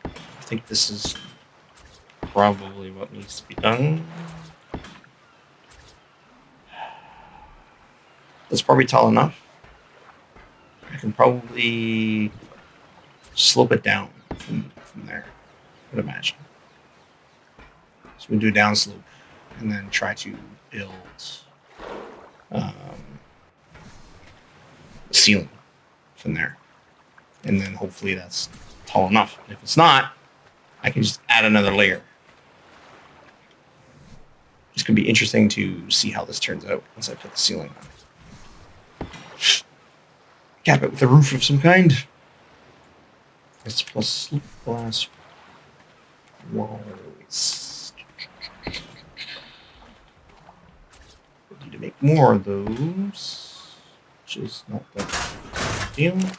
I think this is probably what needs to be done. That's probably tall enough. I can probably slope it down from there, I would imagine. So we do a down slope and then try to build ceiling from there. And then hopefully that's tall enough. If it's not, I can just add another layer. It's going to be interesting to see how this turns out once I put the ceiling on. Cap it with a roof of some kind. It's plus slip glass walls. I need to make more of those, which is not that big a deal.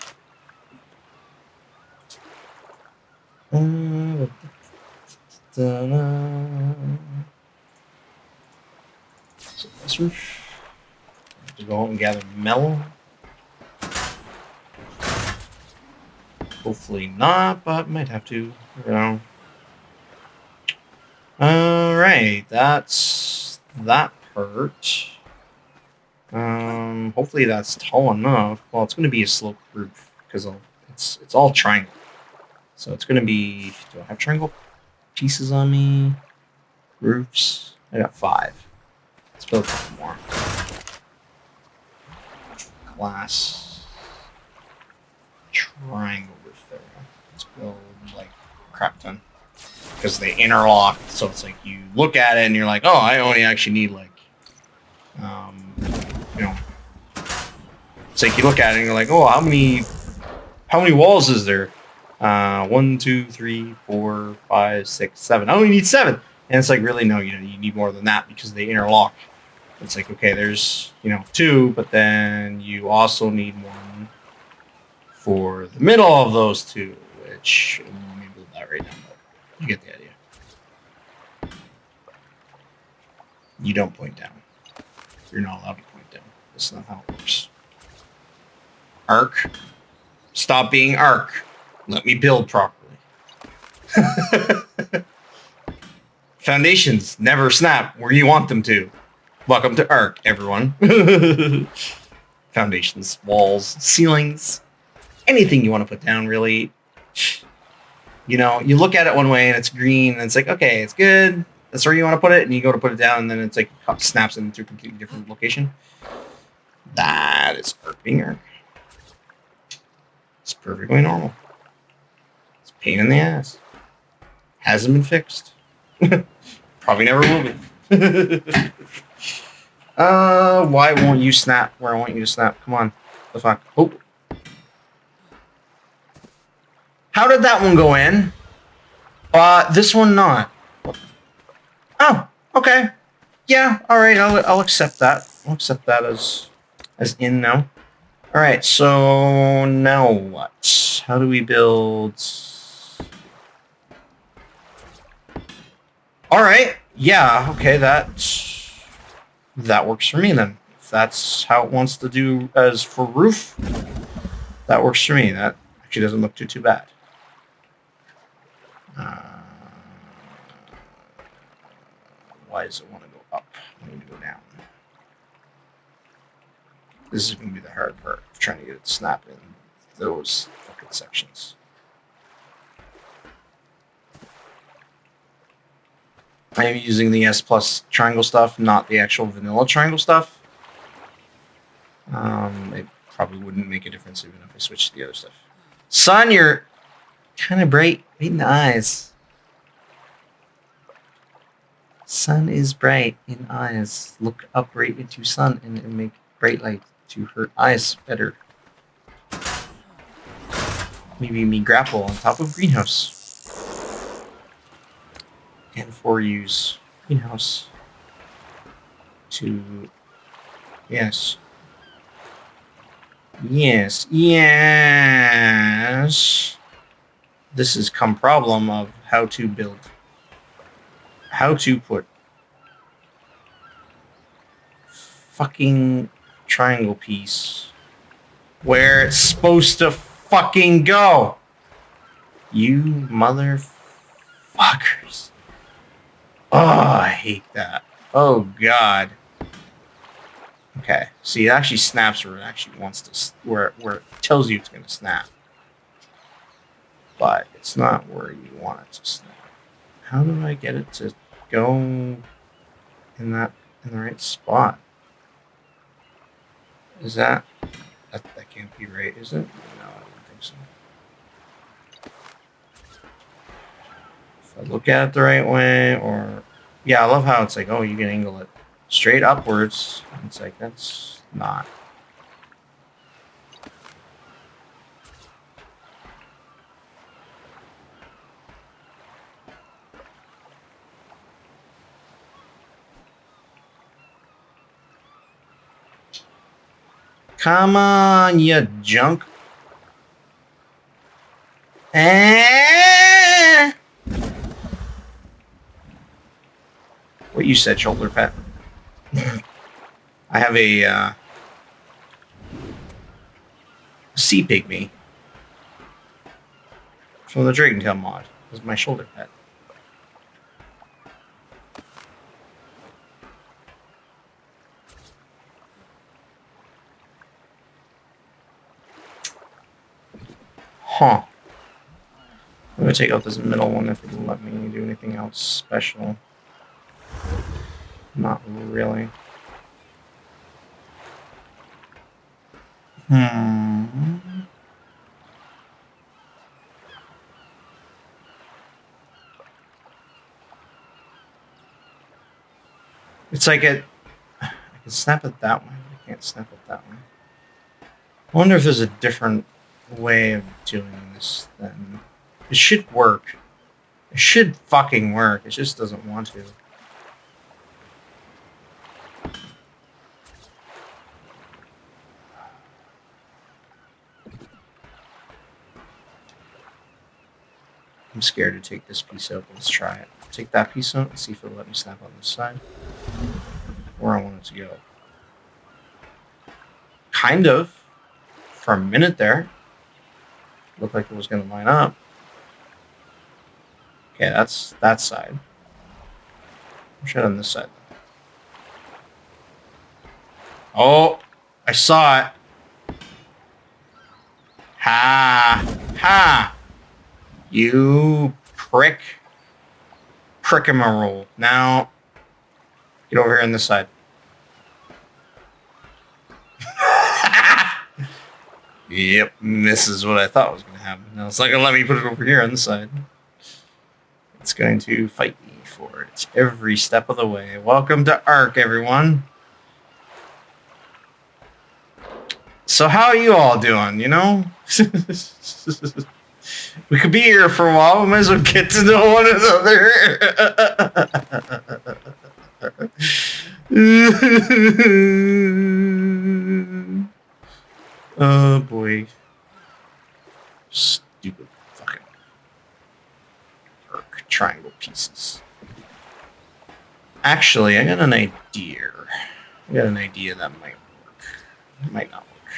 So this roof. I have to go out and gather metal. Hopefully not, but might have to. You know. Alright, that's that part. Hopefully that's tall enough. Well, it's going to be a sloped roof because it's all triangle. So it's going to be. Do I have triangle pieces on me? Roofs. I got 5. Let's build a couple more. Glass. Triangle roof there. Let's build like crap ton. Because they interlock, so it's like you look at it and you're like, oh, I only actually need like, you know, it's like you look at it and you're like, oh, how many walls is there? 1, 2, 3, 4, 5, 6, 7. I only need 7. And it's like, really, no, you need more than that because they interlock. It's like, okay, there's 2, but then you also need 1 for the middle of those 2, which let me build that right now. You get the idea. You don't point down. You're not allowed to point down. That's not how it works. Arc. Stop being arc. Let me build properly. Foundations never snap where you want them to. Welcome to arc, everyone. Foundations, walls, ceilings, anything you want to put down, really. You look at it one way and it's green and it's like, okay, it's good. That's where you want to put it, and you go to put it down and then it's like snaps it into a completely different location. That is arc being arc. It's perfectly normal. It's a pain in the ass. Hasn't been fixed. Probably never will be. Why won't you snap where I want you to snap? Come on. The fuck? Oh. How did that one go in? This one not. Oh, okay. Yeah, all right. I'll accept that. I'll accept that as in now. All right. So now what? How do we build? All right. Yeah. Okay. That works for me then. If that's how it wants to do as for roof, that works for me. That actually doesn't look too bad. Why does it want to go up? I need to go down. This is going to be the hard part of trying to get it to snap in those fucking sections. I am using the S Plus triangle stuff, not the actual vanilla triangle stuff. It probably wouldn't make a difference even if I switched to the other stuff. Sun, you're kind of bright in the eyes. Sun is bright in eyes. Look up right into sun and make bright light to hurt eyes better. Maybe me grapple on top of greenhouse. And for use greenhouse to yes. Yes. This is come problem of how to build. How to put fucking triangle piece where it's supposed to fucking go. You motherfuckers. Oh, I hate that. Oh, God. Okay. See, it actually snaps where it actually wants to, where it tells you it's going to snap. But it's not where you want it to snap. How do I get it to go in the right spot? Is that can't be right, is it? No, I don't think so. I look at it the right way, or yeah, I love how it's like, oh, you can angle it straight upwards. It's like that's not. Come on, you junk. What you said, shoulder pet. I have a sea pygmy from the Dragon Tail mod. This is my shoulder pet. Huh. I'm gonna take out this middle one if it'll let me do anything else special. Not really. It's like I can snap it that way, but I can't snap it that way. I wonder if there's a different way of doing this then. It should work. It should fucking work. It just doesn't want to. I'm scared to take this piece out, but let's try it. Take that piece out and see if it'll let me snap on this side. Where I want it to go. Kind of. For a minute there. Looked like it was going to line up. Okay, that's that side. Try it on this side. Oh, I saw it. Ha! Ha! You prick. Prick-a-ma-roll. Now, get over here on this side. Yep, this is what I thought was going to happen. Now it's not going to let me put it over here on this side. It's going to fight me for it every step of the way. Welcome to Ark, everyone. So how are you all doing, you know? We could be here for a while. We might as well get to know one another. Oh boy. Stupid fucking Ark triangle pieces. Actually, I got an idea. I got an idea that might work. It might not work.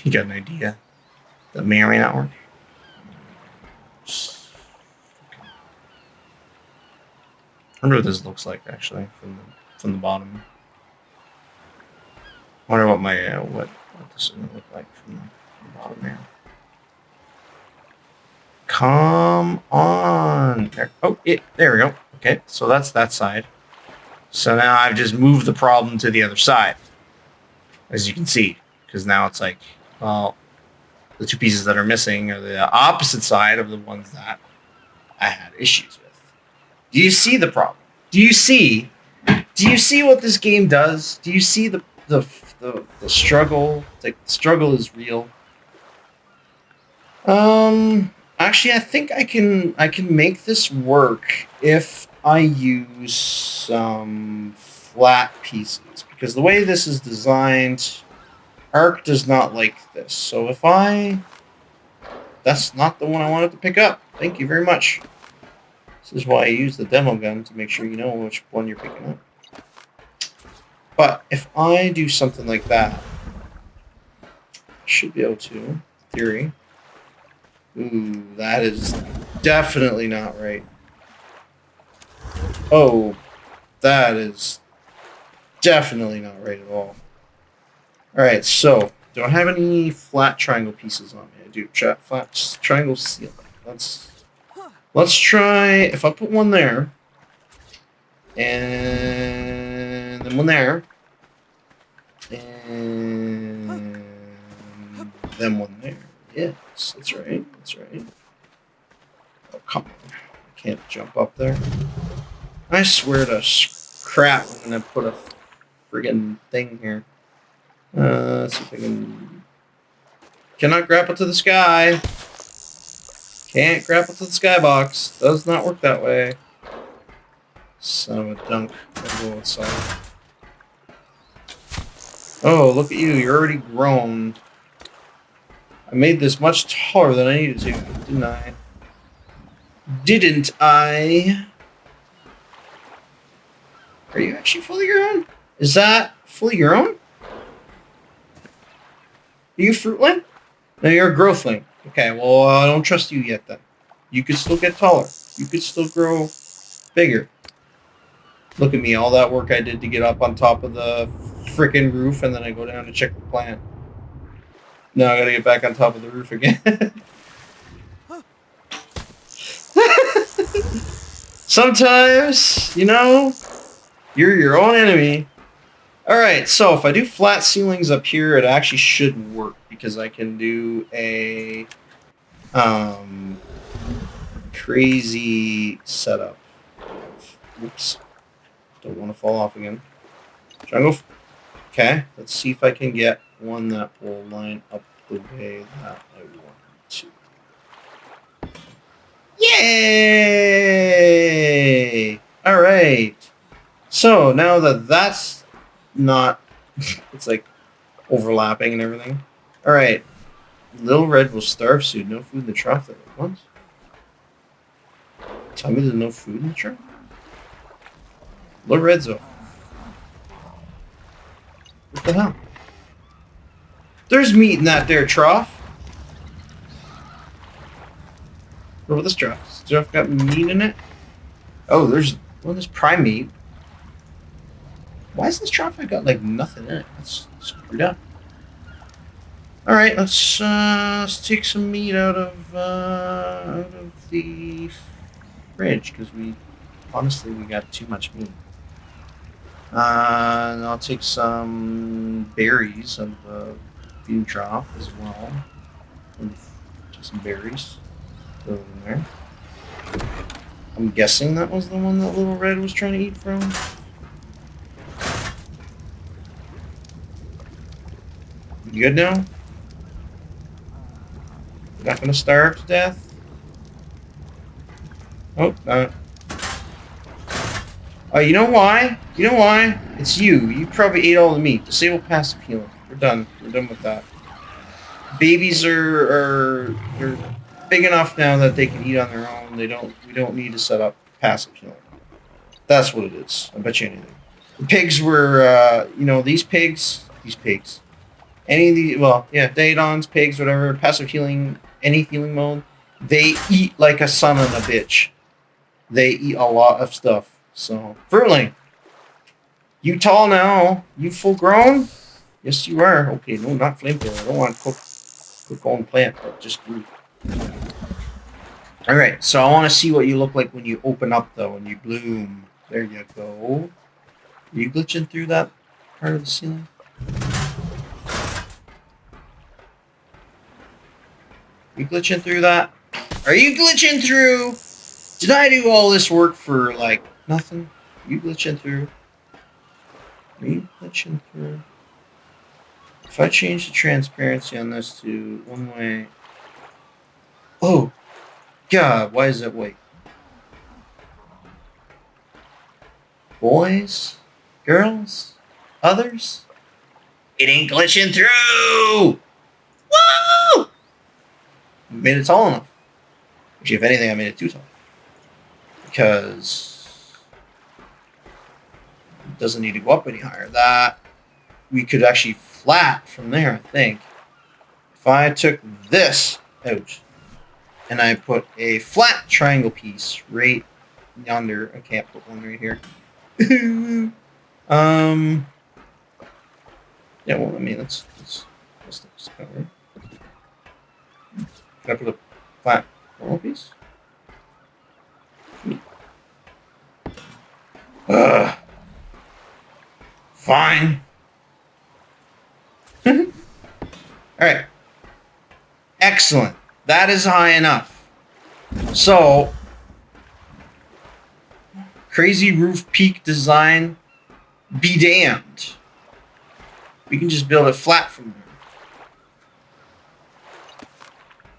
You got an idea that may or may not work? I wonder what this looks like actually from the bottom. I wonder what my what this is gonna look like from the bottom here. Come on. There. Oh, there we go. Okay, so that's that side. So now I've just moved the problem to the other side, as you can see, because now it's like, well, the two pieces that are missing are the opposite side of the ones that I had issues with. Do you see the problem? Do you see what this game does? Do you see the struggle? Like, the struggle is real. Actually, I think I can make this work if I use some flat pieces, because the way this is designed, Ark does not like this. So if that's not the one I wanted to pick up. Thank you very much. This is why I use the demo gun, to make sure you know which one you're picking up. But if I do something like that, I should be able to, in theory. Ooh, that is definitely not right. Oh, that is definitely not right at all. Alright, so, do I have any flat triangle pieces on me? I do. Flat triangle ceiling. Let's try, if I put one there, and then one there, and then one there. Yes, that's right, that's right. Oh, come on. Can't jump up there. I swear to crap, I'm gonna put a friggin' thing here. Let's see if I can... Cannot grapple to the sky. Can't grapple to the skybox. Does not work that way. Son of a dunk. I'll go outside. Oh, look at you. You're already grown. I made this much taller than I needed to, didn't I? Didn't I? Are you actually fully grown? Is that fully grown? Are you a fruitling? No, you're a growthling. Okay, well, I don't trust you yet then. You could still get taller. You could still grow bigger. Look at me, all that work I did to get up on top of the frickin' roof, and then I go down to check the plant. Now I gotta get back on top of the roof again. Sometimes, you know, you're your own enemy. Alright, so if I do flat ceilings up here, it actually should work, because I can do a crazy setup. Oops. Don't want to fall off again. Jungle. Okay, let's see if I can get one that will line up the way that I want to. Yay! Alright. So, now that that's not... it's like overlapping and everything. Alright. Little Red will starve soon. No food in the trough there. What? Tell me there's no food in the trough? Little Red's off. What the hell? There's meat in that there trough. What about this trough? Does this trough got meat in it? Oh, there's prime meat. Why is this trough got like nothing in it? That's screwed up. All right, let's take some meat out of the fridge, because honestly we got too much meat. And I'll take some berries of the food trough as well. Just some berries. Throw them in there. I'm guessing that was the one that Little Red was trying to eat from. You good now? You're not gonna starve to death? Oh, no. Oh, you know why? You know why? It's you. You probably ate all the meat. Disable passive healing. We're done. We're done with that. Babies are big enough now that they can eat on their own. We don't need to set up passive healing. That's what it is. I bet you anything. The pigs were, these pigs. Any of the, well, yeah, Daedons, pigs, whatever, passive healing, any healing mode, they eat like a son of a bitch. They eat a lot of stuff. So, Fruitling, you tall now? You full grown? Yes, you are. Okay, no, not flamethrower. I don't want to cook on plant, but just grew. Alright, so I want to see what you look like when you open up, though, when you bloom. There you go. Are you glitching through that part of the ceiling? You glitching through that? Are you glitching through? Did I do all this work for, like, nothing? Are you glitching through? Are you glitching through? If I change the transparency on this to one way... Oh! God, why is that white? Boys? Girls? Others? It ain't glitching through! Woo! Made it tall enough. Actually, if anything, I made it too tall. Because it doesn't need to go up any higher. That we could actually flat from there, I think. If I took this out and I put a flat triangle piece right yonder, I can't put one right here. Yeah, well, I mean, let's cover. Can I put a flat normal piece? Fine. Alright. Excellent. That is high enough. So, Crazy roof peak design. Be damned. We can just build it flat from there.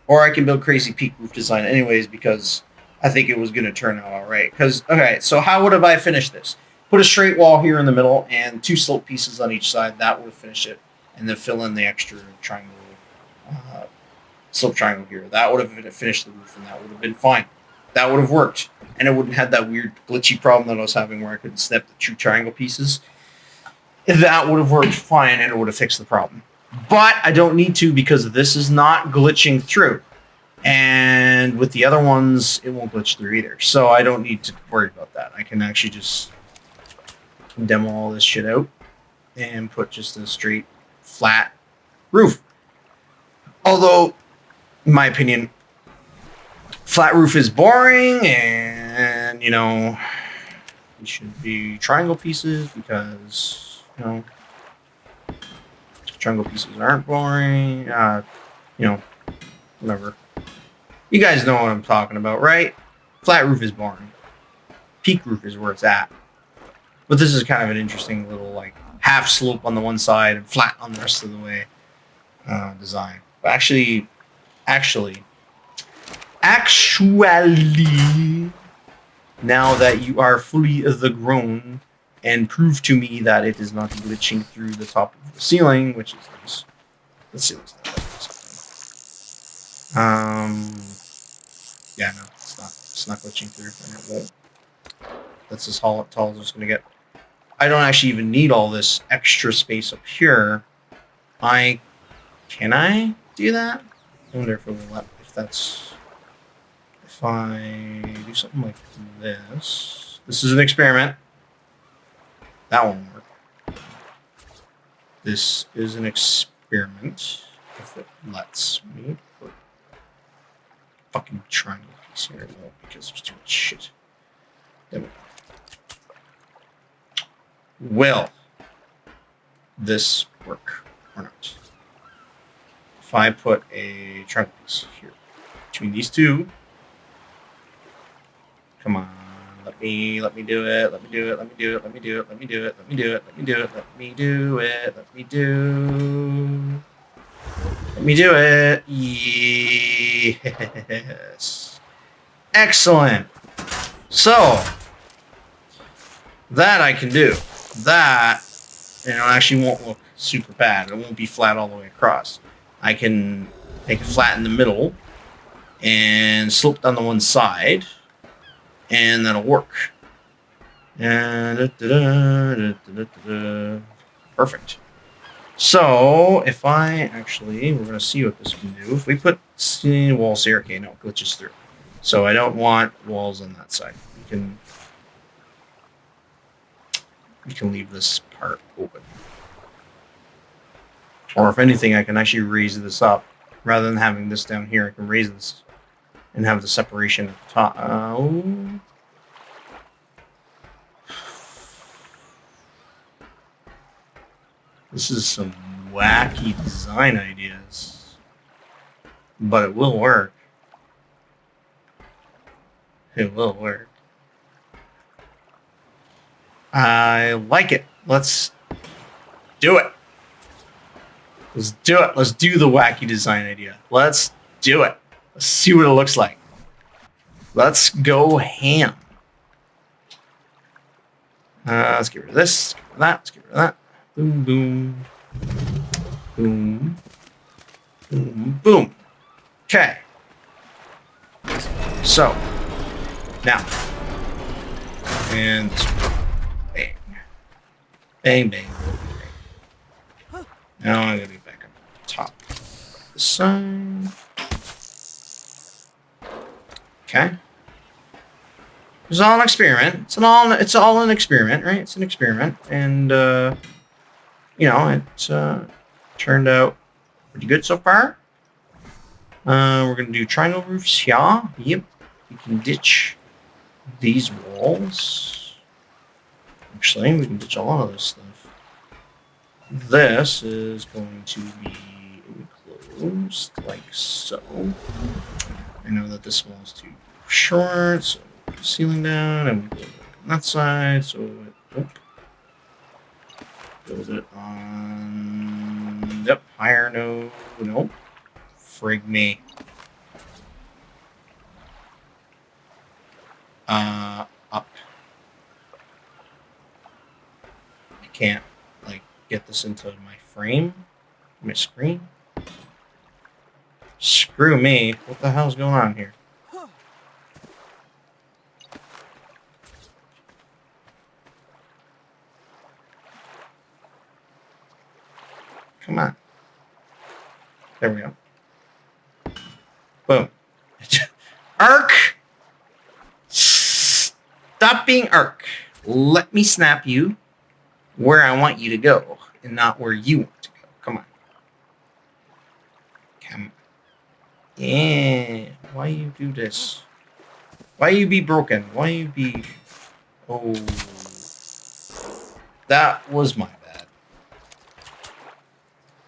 Or I can build crazy peak roof design anyways because I think it was going to turn out all right. Because, okay, so how would have I finished this? Put a straight wall here in the middle and 2 slope pieces on each side. That would have finished it. And then fill in the extra triangle, slope triangle here. That would have finished the roof and that would have been fine. That would have worked. And it wouldn't have had that weird glitchy problem that I was having where I couldn't snap the 2 triangle pieces. That would have worked fine and it would have fixed the problem. But I don't need to because this is not glitching through. And with the other ones, it won't glitch through either. So I don't need to worry about that. I can actually just demo all this shit out and put just a straight, flat roof. Although, in my opinion, flat roof is boring and, you know, it should be triangle pieces because, you know, triangle pieces aren't boring. You know, whatever. You guys know what I'm talking about, right? Flat roof is boring. Peak roof is where it's at. But this is kind of an interesting little, like, half slope on the one side and flat on the rest of the way design. But actually, now that you are fully the grown and prove to me that it is not glitching through the top of the ceiling, which is nice. The ceiling's not that yeah, no, it's not glitching through, and it won't. That's as tall as it's gonna get. I don't actually even need all this extra space up here. Can I do that? I wonder if it will if I do something like this. This is an experiment. That won't work. This is an experiment. If it lets me put fucking triangle piece here, though, because there's too much shit. There we go. Will this work or not? If I put a triangle piece here between these two, come on, let me do it, let me do it, let me do it, let me do it, let me do it, let me do it, let me do it, let me do it, let me do it. Yes. Excellent. So that I can do. That, and it actually won't look super bad. It won't be flat all the way across. I can make it flat in the middle and slope down the one side, and that'll work. And perfect. So if I actually, we're gonna see what this can do. If we put walls here, okay, no, it glitches through. So I don't want walls on that side. We can leave this part open. Or if anything, I can actually raise this up. Rather than having this down here, I can raise this and have the separation at the top. This is some wacky design ideas. But it will work. It will work. I like it. Let's do it. Let's do it. Let's do the wacky design idea. Let's do it. Let's see what it looks like. Let's go ham. Let's get rid of this. Let's get rid of that. Let's get rid of that. Boom, boom. Boom. Boom, boom. Okay. So, now. And bang. Bang, bang. Now I'm going to be back up top. This side. Okay. It's all an experiment. It's all an experiment, right? It's an experiment. And, you know, it turned out pretty good so far. We're going to do triangle roofs here. Yep. We can ditch these walls. Actually, we can ditch a lot of this stuff. This is going to be enclosed like so. I know that this wall is too short, so we put the ceiling down and we go like that side, so build it on. Yep, higher no. Nope. Frig me. Up. I can't like get this into my frame, my screen. Screw me. What the hell's going on here? Come on. There we go. Boom. Arc! Stop being arc. Let me snap you where I want you to go and not where you want to go. Come on. Come on. Yeah. Why you do this? Why you be broken? Why you be... Oh. That was my bad.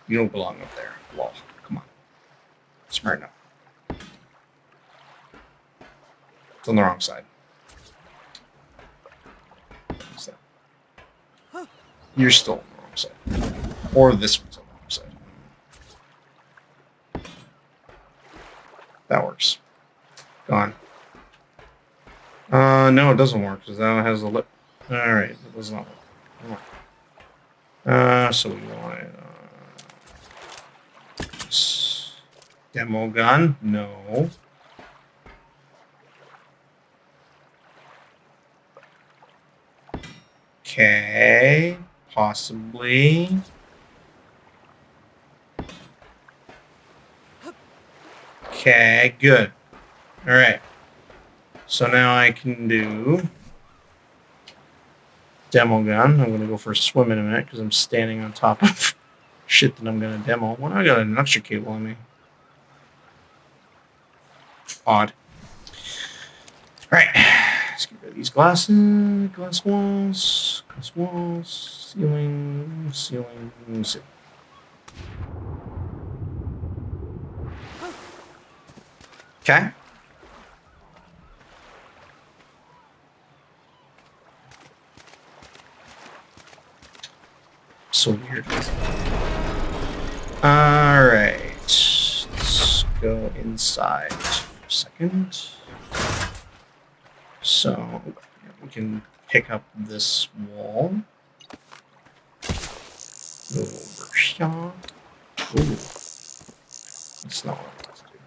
You don't belong up there. Lol. Come on. Smart enough. It's on the wrong side. So. You're still on the wrong side. Or this one's on the wrong side. That works. Gone. No, it doesn't work because that one has a lip. Alright, it does not work. So we want demo gun? No. Okay, possibly. Okay, good. All right. So now I can do demo gun. I'm going to go for a swim in a minute because I'm standing on top of shit that I'm going to demo. Well, I got an extra cable on me. Odd. All right. Let's get rid of these glasses, glass walls, ceiling, ceiling. Okay. So weird. All right. Let's go inside for a second. So we can pick up this wall. Go over here. Ooh. That's not what I want to do.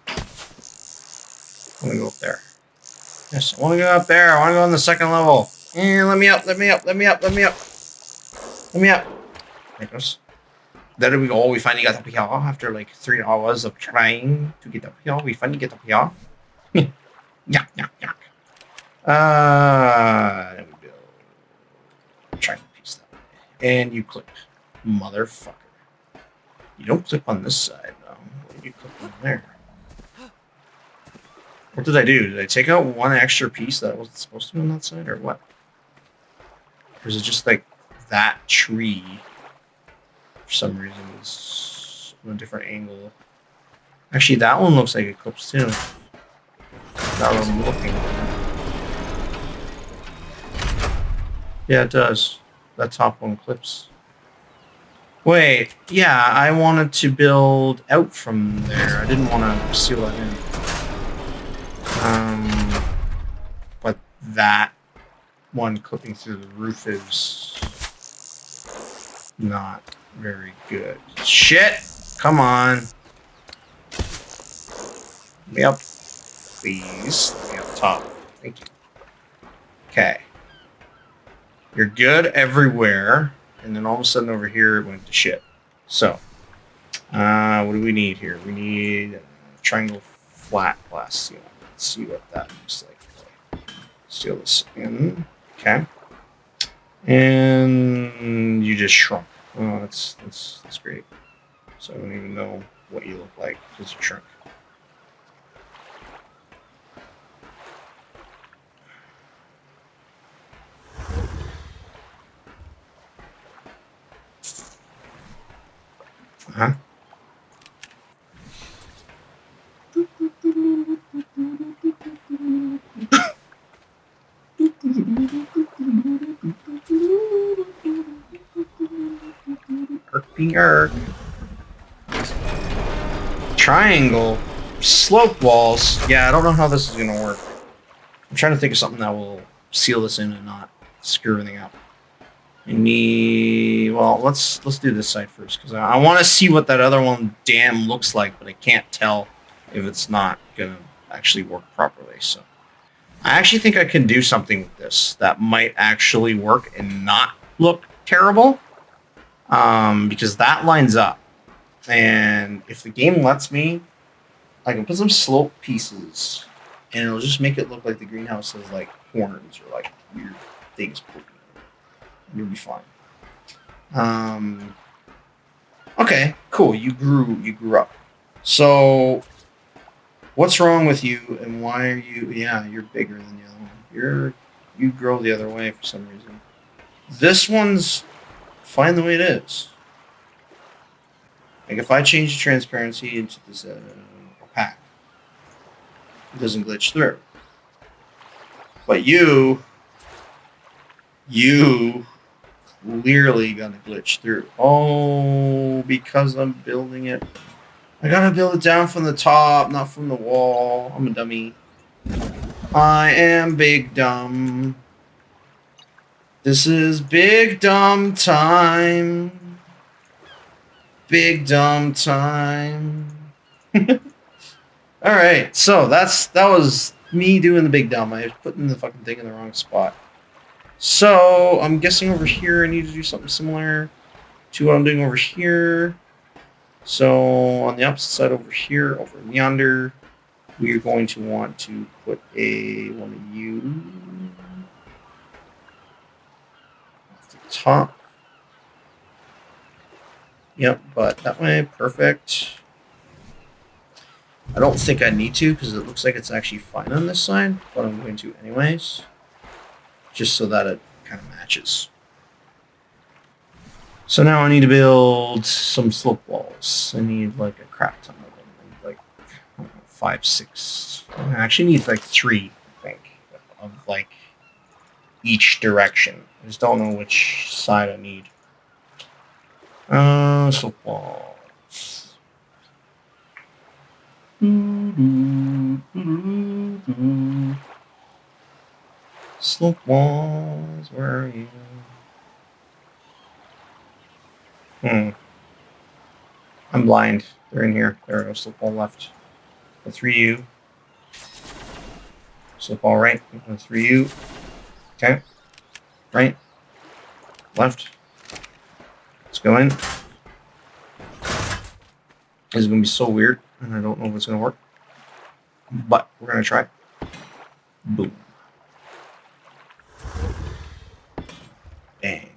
I want to go up there. Yes, I want to go up there. I want to go on the second level. Let me up, let me up, let me up, let me up. Let me up. There it goes. There we go. We finally got up here after like 3 hours of trying to get up here. We finally get up here. Yeah. There we go. Try to piece that way. And you click. Motherfucker. You don't click on this side, though. Why did you click on there? What did I do? Did I take out one extra piece that I wasn't supposed to on that side, or what? Or is it just like that tree, for some reason, is on a different angle? Actually, that one looks like it clips too. Now that I'm looking. Yeah, it does. That top one clips. Wait, yeah, I wanted to build out from there. I didn't want to seal that in. But that one clipping through the roof is not very good. Shit! Come on. Let me up, please. Let me up top. Thank you. Okay. You're good everywhere. And then all of a sudden over here it went to shit. So, what do we need here? We need a triangle flat glass ceiling. Let's see what that looks like. Seal this in. Okay. And you just shrunk. Oh, that's great. So I don't even know what you look like because you shrunk. Huh? Yark. Triangle. Slope walls. Yeah, I don't know how this is gonna work. I'm trying to think of something that will seal this in and not screw everything up. Well, let's do this side first because I want to see what that other one damn looks like, but I can't tell if it's not gonna actually work properly. So I actually think I can do something with this that might actually work and not look terrible, because that lines up, and if the game lets me, I can put some slope pieces, and it'll just make it look like the greenhouse has like horns or like weird things poking out of it. You'll be fine. Okay, cool. You grew up. So, what's wrong with you, and why are you? Yeah, you're bigger than the other one. You grow the other way for some reason. This one's fine the way it is. Like if I change the transparency into this opaque, it doesn't glitch through. But you clearly gonna glitch through. Oh, because I'm building it. I gotta build it down from the top, not from the wall. I'm a dummy. I am big dumb. This is big dumb time. Big dumb time. Alright, so that was me doing the big dumb. I was putting the fucking thing in the wrong spot. So, I'm guessing over here I need to do something similar to what I'm doing over here. So, on the opposite side over here, over yonder, we're going to want to put one of you at the top. Yep, but that way, perfect. I don't think I need to because it looks like it's actually fine on this side, but I'm going to anyways, just so that it kind of matches. So now I need to build some slope walls. I need like a crap ton of them. I need like, I don't know, 5, 6. I actually need like 3, I think, of like each direction. I just don't know which side I need. Slope walls. Slope walls, where are you? I'm blind. They're in here. There are no slope wall left. The 3U. Slope wall right. The 3U. Okay. Right. Left. Let's go in. This is going to be so weird, and I don't know if it's going to work. But we're going to try. Boom. Bang.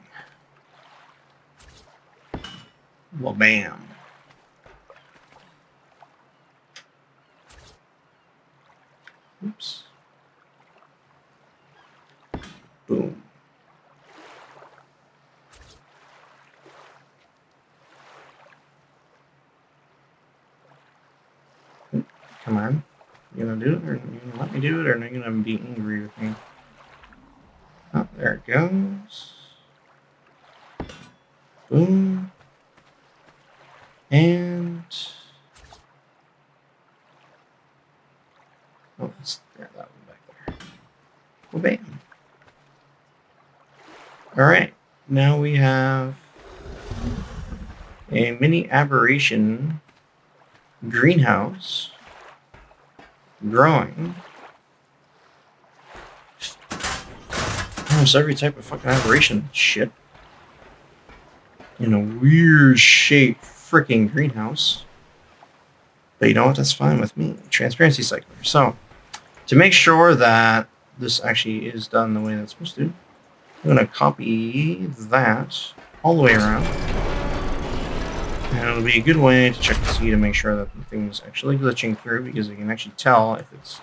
Well, bam. Oops. Boom. Come on. You gonna do it, or you gonna let me do it, or are you gonna be angry with me? Oh, there it goes. Boom. And oh, let's grab that one back there. Well, bam. Alright, now we have a mini aberration greenhouse growing. Almost every type of fucking aberration shit in a weird shaped freaking greenhouse. But you know what? That's fine with me. Transparency cycler. So, to make sure that this actually is done the way that's supposed to, I'm going to copy that all the way around. And it'll be a good way to check to see to make sure that the thing's actually glitching through, because you can actually tell if it's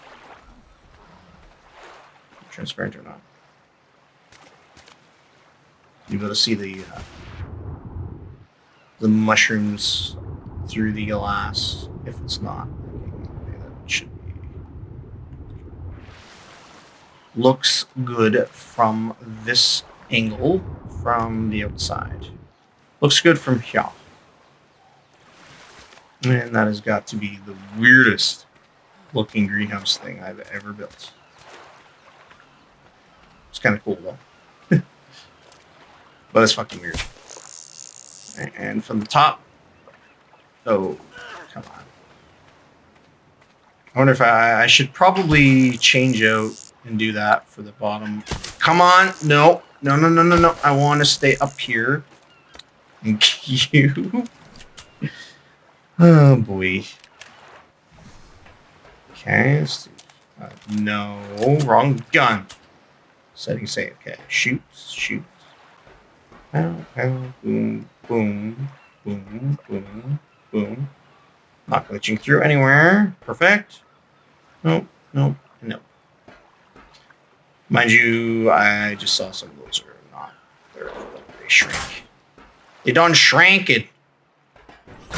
transparent or not. You'll be able to see the mushrooms through the glass if it's not working the way that it should be. Looks good from this angle from the outside. Looks good from here. And that has got to be the weirdest looking greenhouse thing I've ever built. It's kind of cool though. But it's fucking weird. And from the top, oh, come on. I wonder if I should probably change out and do that for the bottom. Come on, no. I want to stay up here. Thank you. Oh boy. Okay, let's do, no, wrong gun. Setting say, okay, shoot. Pow, pow, boom, boom, boom, boom, boom. Not glitching through anywhere. Perfect. Nope. Mind you, I just saw some of those are not. They shrink. They done shrank it.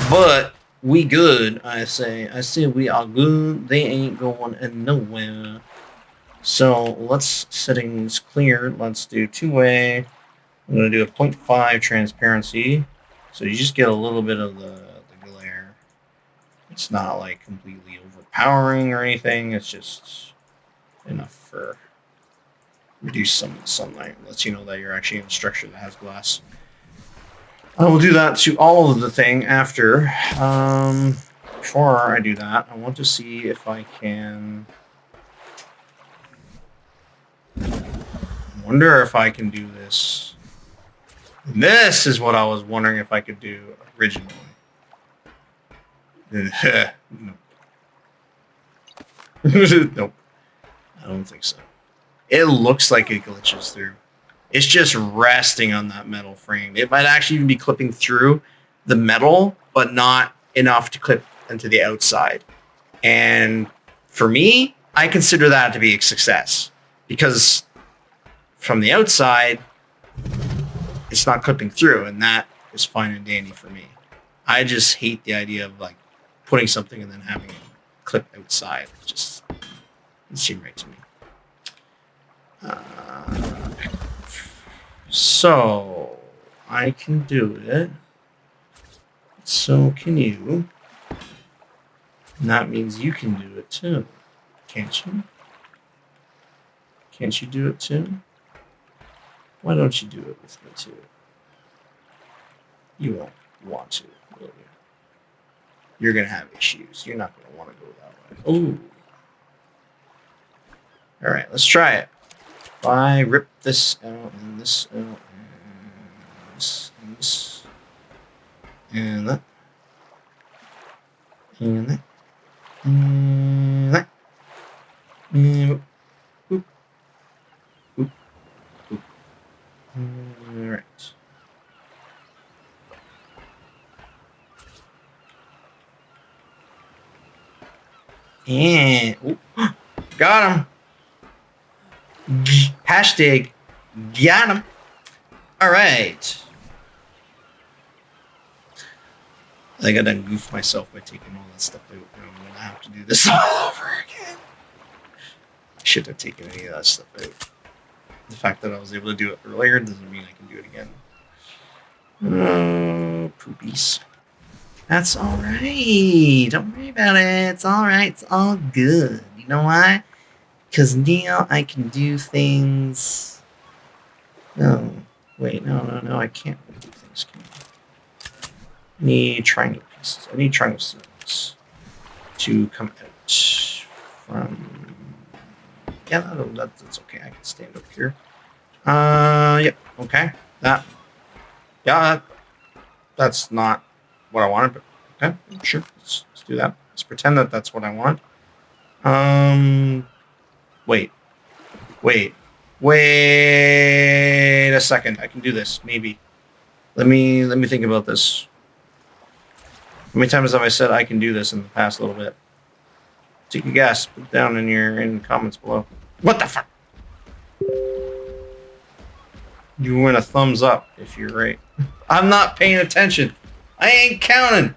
But we good, I say. I say we are good. They ain't going nowhere. So let's settings clear. Let's do two-way. I'm going to do a 0.5 transparency. So you just get a little bit of the glare. It's not like completely overpowering or anything. It's just enough for reduce some of the sunlight. Lets you know that you're actually in a structure that has glass. I will do that to all of the thing after. Before I do that, I want to see if I can... wonder if I can do this. This is what I was wondering if I could do originally. Nope. Nope. I don't think so. It looks like it glitches through. It's just resting on that metal frame. It might actually even be clipping through the metal, but not enough to clip into the outside. And for me, I consider that to be a success. Because from the outside, it's not clipping through, and that is fine and dandy for me. I just hate the idea of like putting something and then having it clip outside. It just doesn't seem right to me. So I can do it. So can you. And that means you can do it too. Can't you? Can't you do it too? Why don't you do it with me too? You won't want to, will you? You're going to have issues. You're not going to want to go that way. Ooh. All right, let's try it. If I rip this out and this out and this and this and that and that and that and boop, boop, boop. All right. And got him. Hashtag got him. All right. I think I done goofed myself by taking all that stuff out. I'm gonna have to do this all over again. I shouldn't have taken any of that stuff out. The fact that I was able to do it earlier doesn't mean I can do it again. Oh, poopies. That's all right. Don't worry about it. It's all right. It's all good. You know why? Because now I can do things... No. Wait, no. I can't really do things. I need triangle pieces. I need triangle ceilings to come out from... Yeah, that's okay. I can stand up here. Yep. Okay. That's not what I wanted, but okay, sure. Let's do that. Let's pretend that that's what I want. Wait a second. I can do this. Maybe. Let me think about this. How many times have I said I can do this in the past little bit? Take a guess. Put it down in the comments below. What the fuck? You win a thumbs up if you're right. I'm not paying attention. I ain't counting.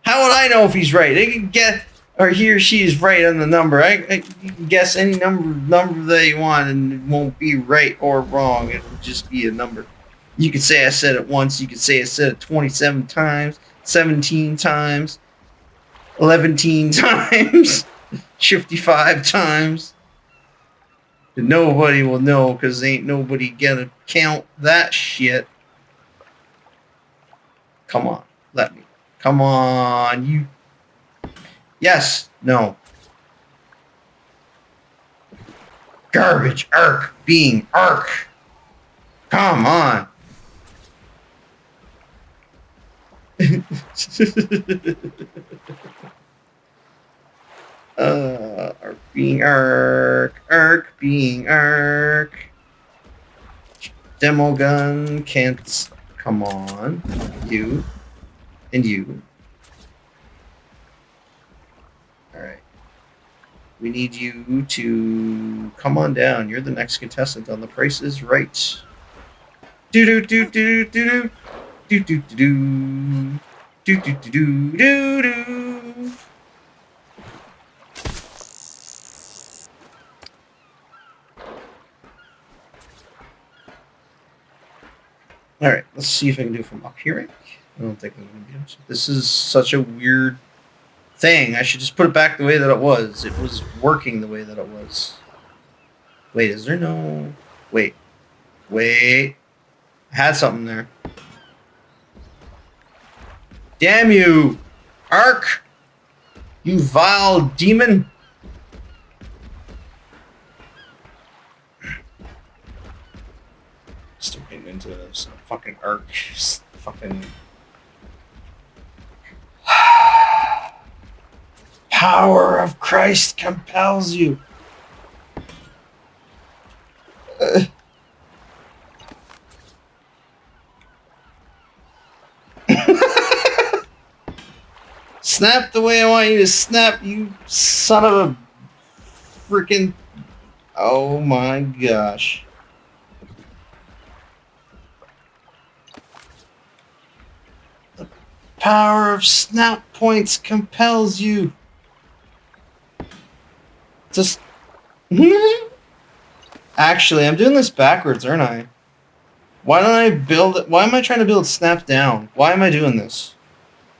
How would I know if he's right? They can get, or he or she is right on the number. You can guess any number that you want, and it won't be right or wrong. It'll just be a number. You could say I said it once. You could say I said it 27 times, 17 times. 11 times. 55 times. And nobody will know because ain't nobody gonna count that shit. Come on. Let me. Come on. You. Yes. No. Garbage. Arc. Being arc. Come on. Arc being arc. Arc being arc. Demo gun can't. Come on. You. And you. Alright. We need you to come on down. You're the next contestant on The Price is Right. Do do do do do do do do do do do do do do. All right, let's see if I can do it from up here. I don't think I'm gonna be able to. This is such a weird thing. I should just put it back the way that it was. It was working the way that it was. Wait, is there no? Wait. I had something there. Damn you, Ark! You vile demon! Still getting into this fucking Ark. Fucking power of Christ compels you. Snap the way I want you to snap, you son of a freaking... Oh my gosh. The power of snap points compels you. Just... Actually, I'm doing this backwards, aren't I? Why don't I build it? Why am I trying to build snap down? Why am I doing this?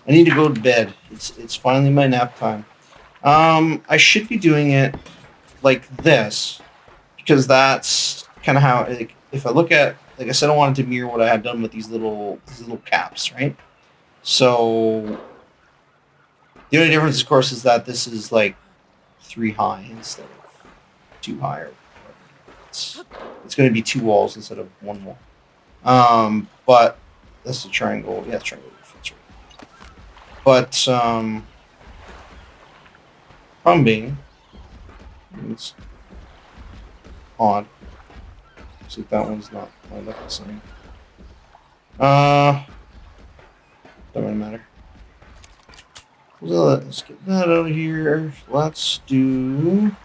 I need to go to bed. It's finally my nap time. I should be doing it like this because that's kind of how. Like, if I look at, like I said, I wanted to mirror what I had done with these little caps, right? So the only difference, of course, is that this is like 3 high instead of 2 high. Or it's going to be 2 walls instead of 1 wall. But that's a triangle. Yeah, it's triangle. But, problem being, it's odd. See if that one's not lined up the same. Don't really matter. So let's get that out of here. Let's do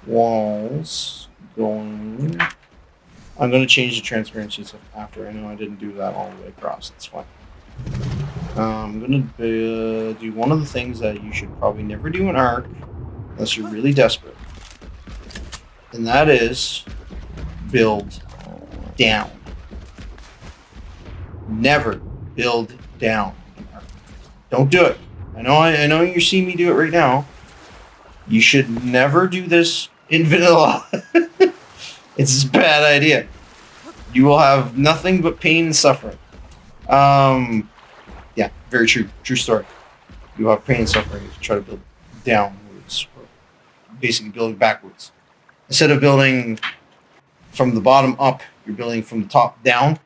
walls going. I'm going to change the transparency stuff after. I know I didn't do that all the way across. That's fine. I'm going to do one of the things that you should probably never do in Ark unless you're really desperate. And that is build down. Never build down in Ark. Don't do it. I know you're seeing me do it right now. You should never do this in vanilla. It's a bad idea. You will have nothing but pain and suffering. Yeah, very true. True story. You have pain and suffering if you try to build downwards, or basically building backwards. Instead of building from the bottom up, you're building from the top down.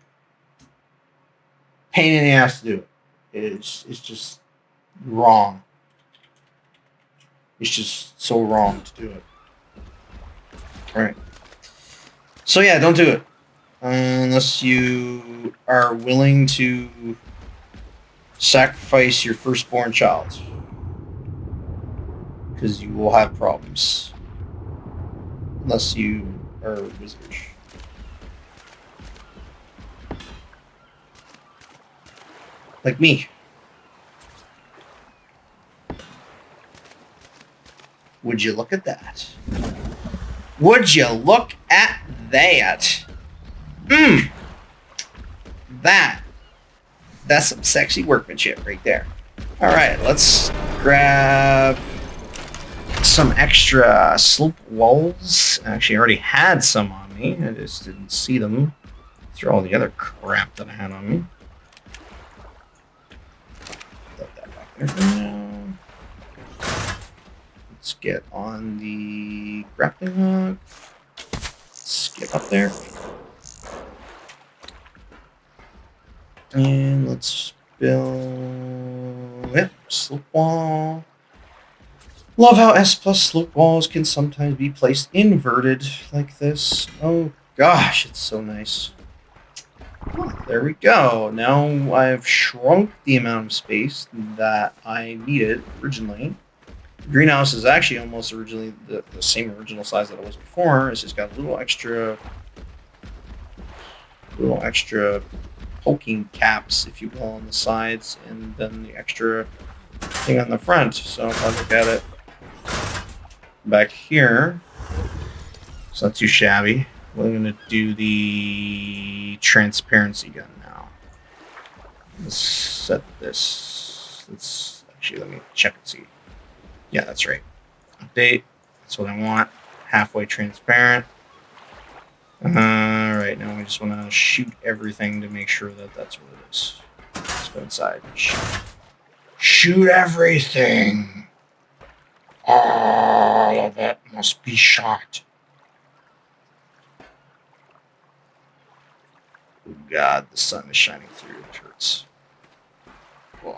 Pain in the ass to do it. It's just wrong. It's just so wrong to do it. Alright. So yeah, don't do it. Unless you are willing to sacrifice your firstborn child. Because you will have problems. Unless you are wizards. Like me. Would you look at that? Would you look at that? That's some sexy workmanship right there. Alright, let's grab some extra slope walls. Actually, I already had some on me. I just didn't see them through all the other crap that I had on me. Put that back there for now. Let's get on the grappling hook. Let's get up there. And let's build slope wall. Love how S+ slope walls can sometimes be placed inverted like this. Oh gosh, it's so nice. Oh, there we go. Now I've shrunk the amount of space that I needed originally. The greenhouse is actually almost originally the same original size that it was before. It's just got a little extra poking caps, if you will, on the sides, and then the extra thing on the front. So if I look at it back here, it's not too shabby. We're going to do the transparency gun now. Let's set this. Let's actually, let me check and see. Yeah, that's right. Update. That's what I want. Halfway transparent. Alright, now we just want to shoot everything to make sure that that's what it is. Let's go inside. Shoot everything! All of it must be shot. Oh god, the sun is shining through. It hurts. Oh.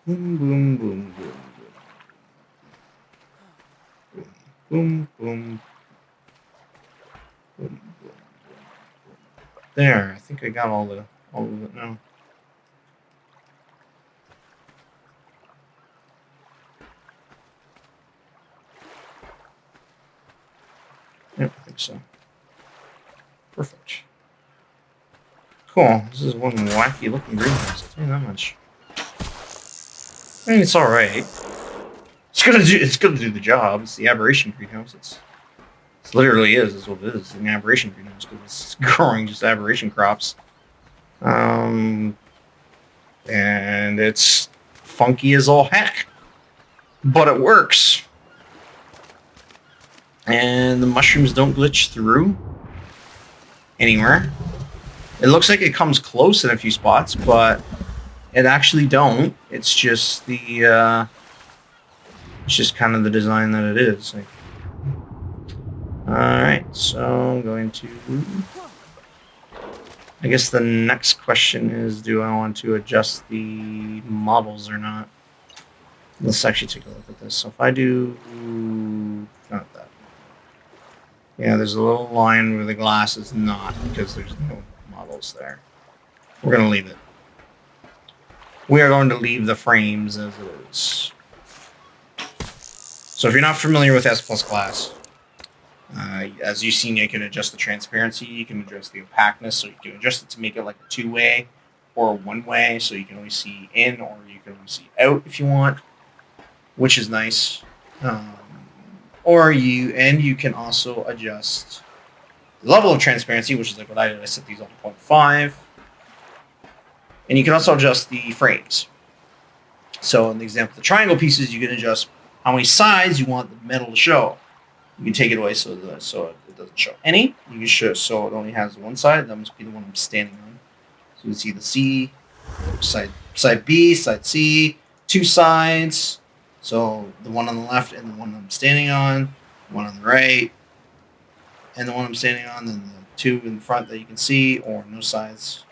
Boom, boom, boom, boom, boom. Boom, boom, boom, boom, boom. There, I think I got all of it now. Yep, I think so. Perfect. Cool. This is one wacky looking greenhouse, I'll tell you that much. I mean, it's alright. It's gonna do the job. It's the aberration greenhouse. It literally is what it is. It's an aberration greenhouse because it's growing just aberration crops. And it's funky as all heck. But it works. And the mushrooms don't glitch through anywhere. It looks like it comes close in a few spots, but it actually don't. It's just the it's just kind of the design that it is. Like, all right, so I'm going to. I guess the next question is, do I want to adjust the models or not? Let's actually take a look at this. So if I do not that. Yeah, there's a little line where the glass is not because there's no models there. We're going to leave it. We are going to leave the frames as it is. So if you're not familiar with S+ glass, as you've seen, you can adjust the transparency, you can adjust the opaqueness, so you can adjust it to make it like a two-way or a one-way, so you can only see in or you can only see out if you want, which is nice. You can also adjust the level of transparency, which is like what I did. I set these on 0.5. And you can also adjust the frames. So in the example of the triangle pieces, you can adjust how many sides you want the metal to show. You can take it away so it doesn't show any. You can show so it only has one side. That must be the one I'm standing on. So you can see the C, side B, side C, two sides. So the one on the left and the one I'm standing on, one on the right, and the one I'm standing on, then the two in the front that you can see, or no sides.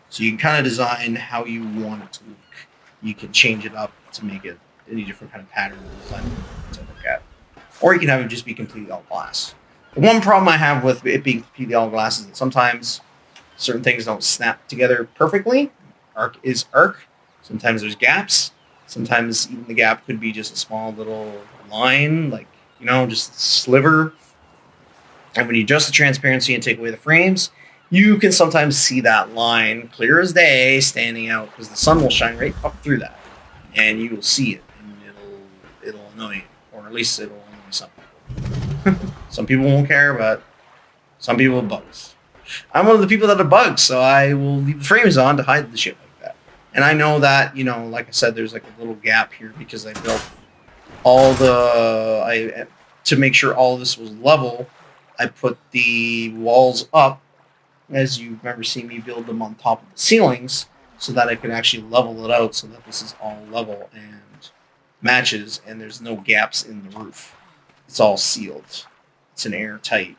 So you can kind of design how you want it to look. You can change it up to make it any different kind of pattern to look at. Or you can have it just be completely all glass. The one problem I have with it being completely all glass is that sometimes certain things don't snap together perfectly. Arc is arc. Sometimes there's gaps. Sometimes even the gap could be just a small little line, like, just a sliver. And when you adjust the transparency and take away the frames, you can sometimes see that line clear as day standing out because the sun will shine right up through that. And you will see it, and it'll annoy you. Or at least it'll annoy some people. Some people won't care, but Some people have bugs. I'm one of the people that have bugs, so I will leave the frames on to hide the shit like that. And I know that, you know, like I said, there's like a little gap here because I built all the... to make sure all this was level, I put the walls up, as you remember seeing me build them on top of the ceilings, so that I could actually level it out so that this is all level and matches, and there's no gaps in the roof. It's all sealed. It's an airtight,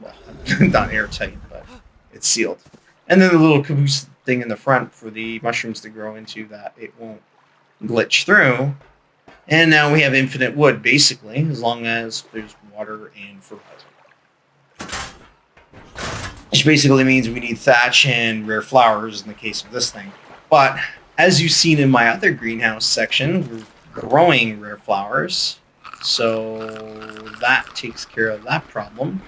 well, not airtight, but it's sealed. And then the little caboose thing in the front for the mushrooms to grow into that it won't glitch through. And now we have infinite wood, basically, as long as there's water and fertilizer. Which basically means we need thatch and rare flowers in the case of this thing. But as you've seen in my other greenhouse section, we're growing rare flowers. So that takes care of that problem.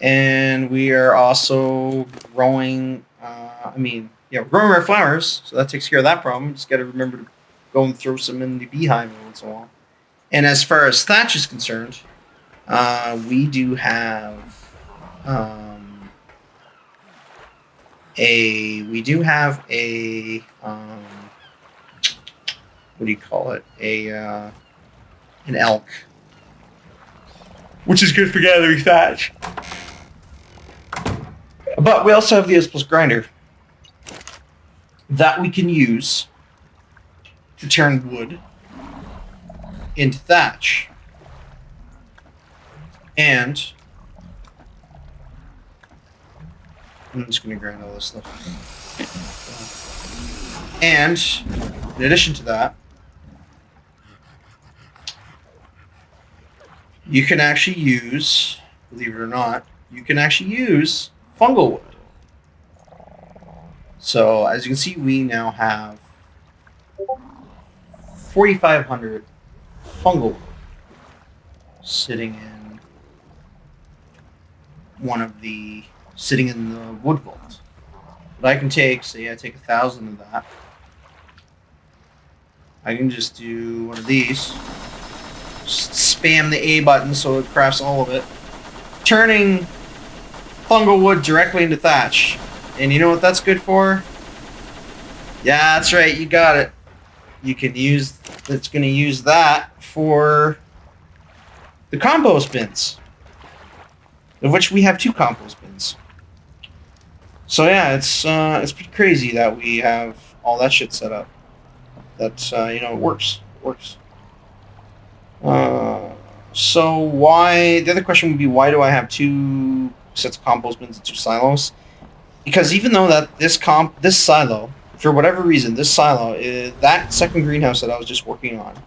And we are also growing, we're growing rare flowers, so that takes care of that problem. Just got to remember to go and throw some in the beehive once in a while. And as far as thatch is concerned, we do have a what do you call it? An elk, which is good for gathering thatch. But we also have the S plus grinder that we can use to turn wood into thatch. And I'm just going to grind all this stuff. And in addition to that, you can actually use, believe it or not, you can actually use fungal wood. So as you can see, we now have 4,500 fungal wood sitting in the wood vault. But I can take, say I take 1,000 of that. I can just do one of these. Just spam the A button so it crafts all of it. Turning fungal wood directly into thatch. And you know what that's good for? Yeah, that's right, you got it. It's going to use that for the compost bins. Of which we have 2 compost bins. So yeah, it's pretty crazy that we have all that shit set up. That's it works. It works. So why? The other question would be, why do I have 2 sets of compost bins and 2 silos? Because even though that this silo, for whatever reason, that second greenhouse that I was just working on,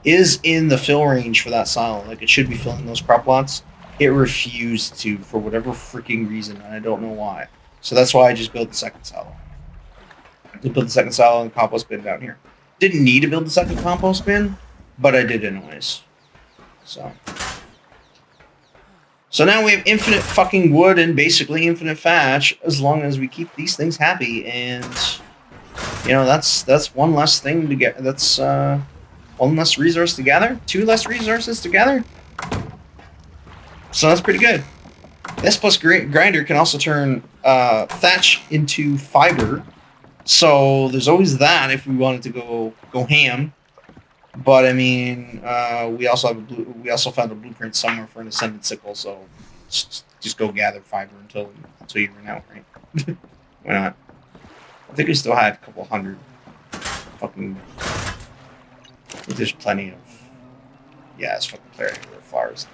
is in the fill range for that silo. Like, it should be filling those crop lots. It refused to, for whatever freaking reason, and I don't know why. So that's why I just built the second silo. I built the second silo and compost bin down here. Didn't need to build the second compost bin, but I did anyways. So now we have infinite fucking wood and basically infinite thatch, as long as we keep these things happy. And that's one less thing to get. That's one less resource to gather. 2 less resources to gather. So that's pretty good. This plus grinder can also turn thatch into fiber. So there's always that if we wanted to go ham. But I mean, we also found a blueprint somewhere for an ascended sickle. So just go gather fiber until you run out, right? Why not? I think we still had a couple hundred. There's plenty of. Yeah, it's fucking clear with flowers.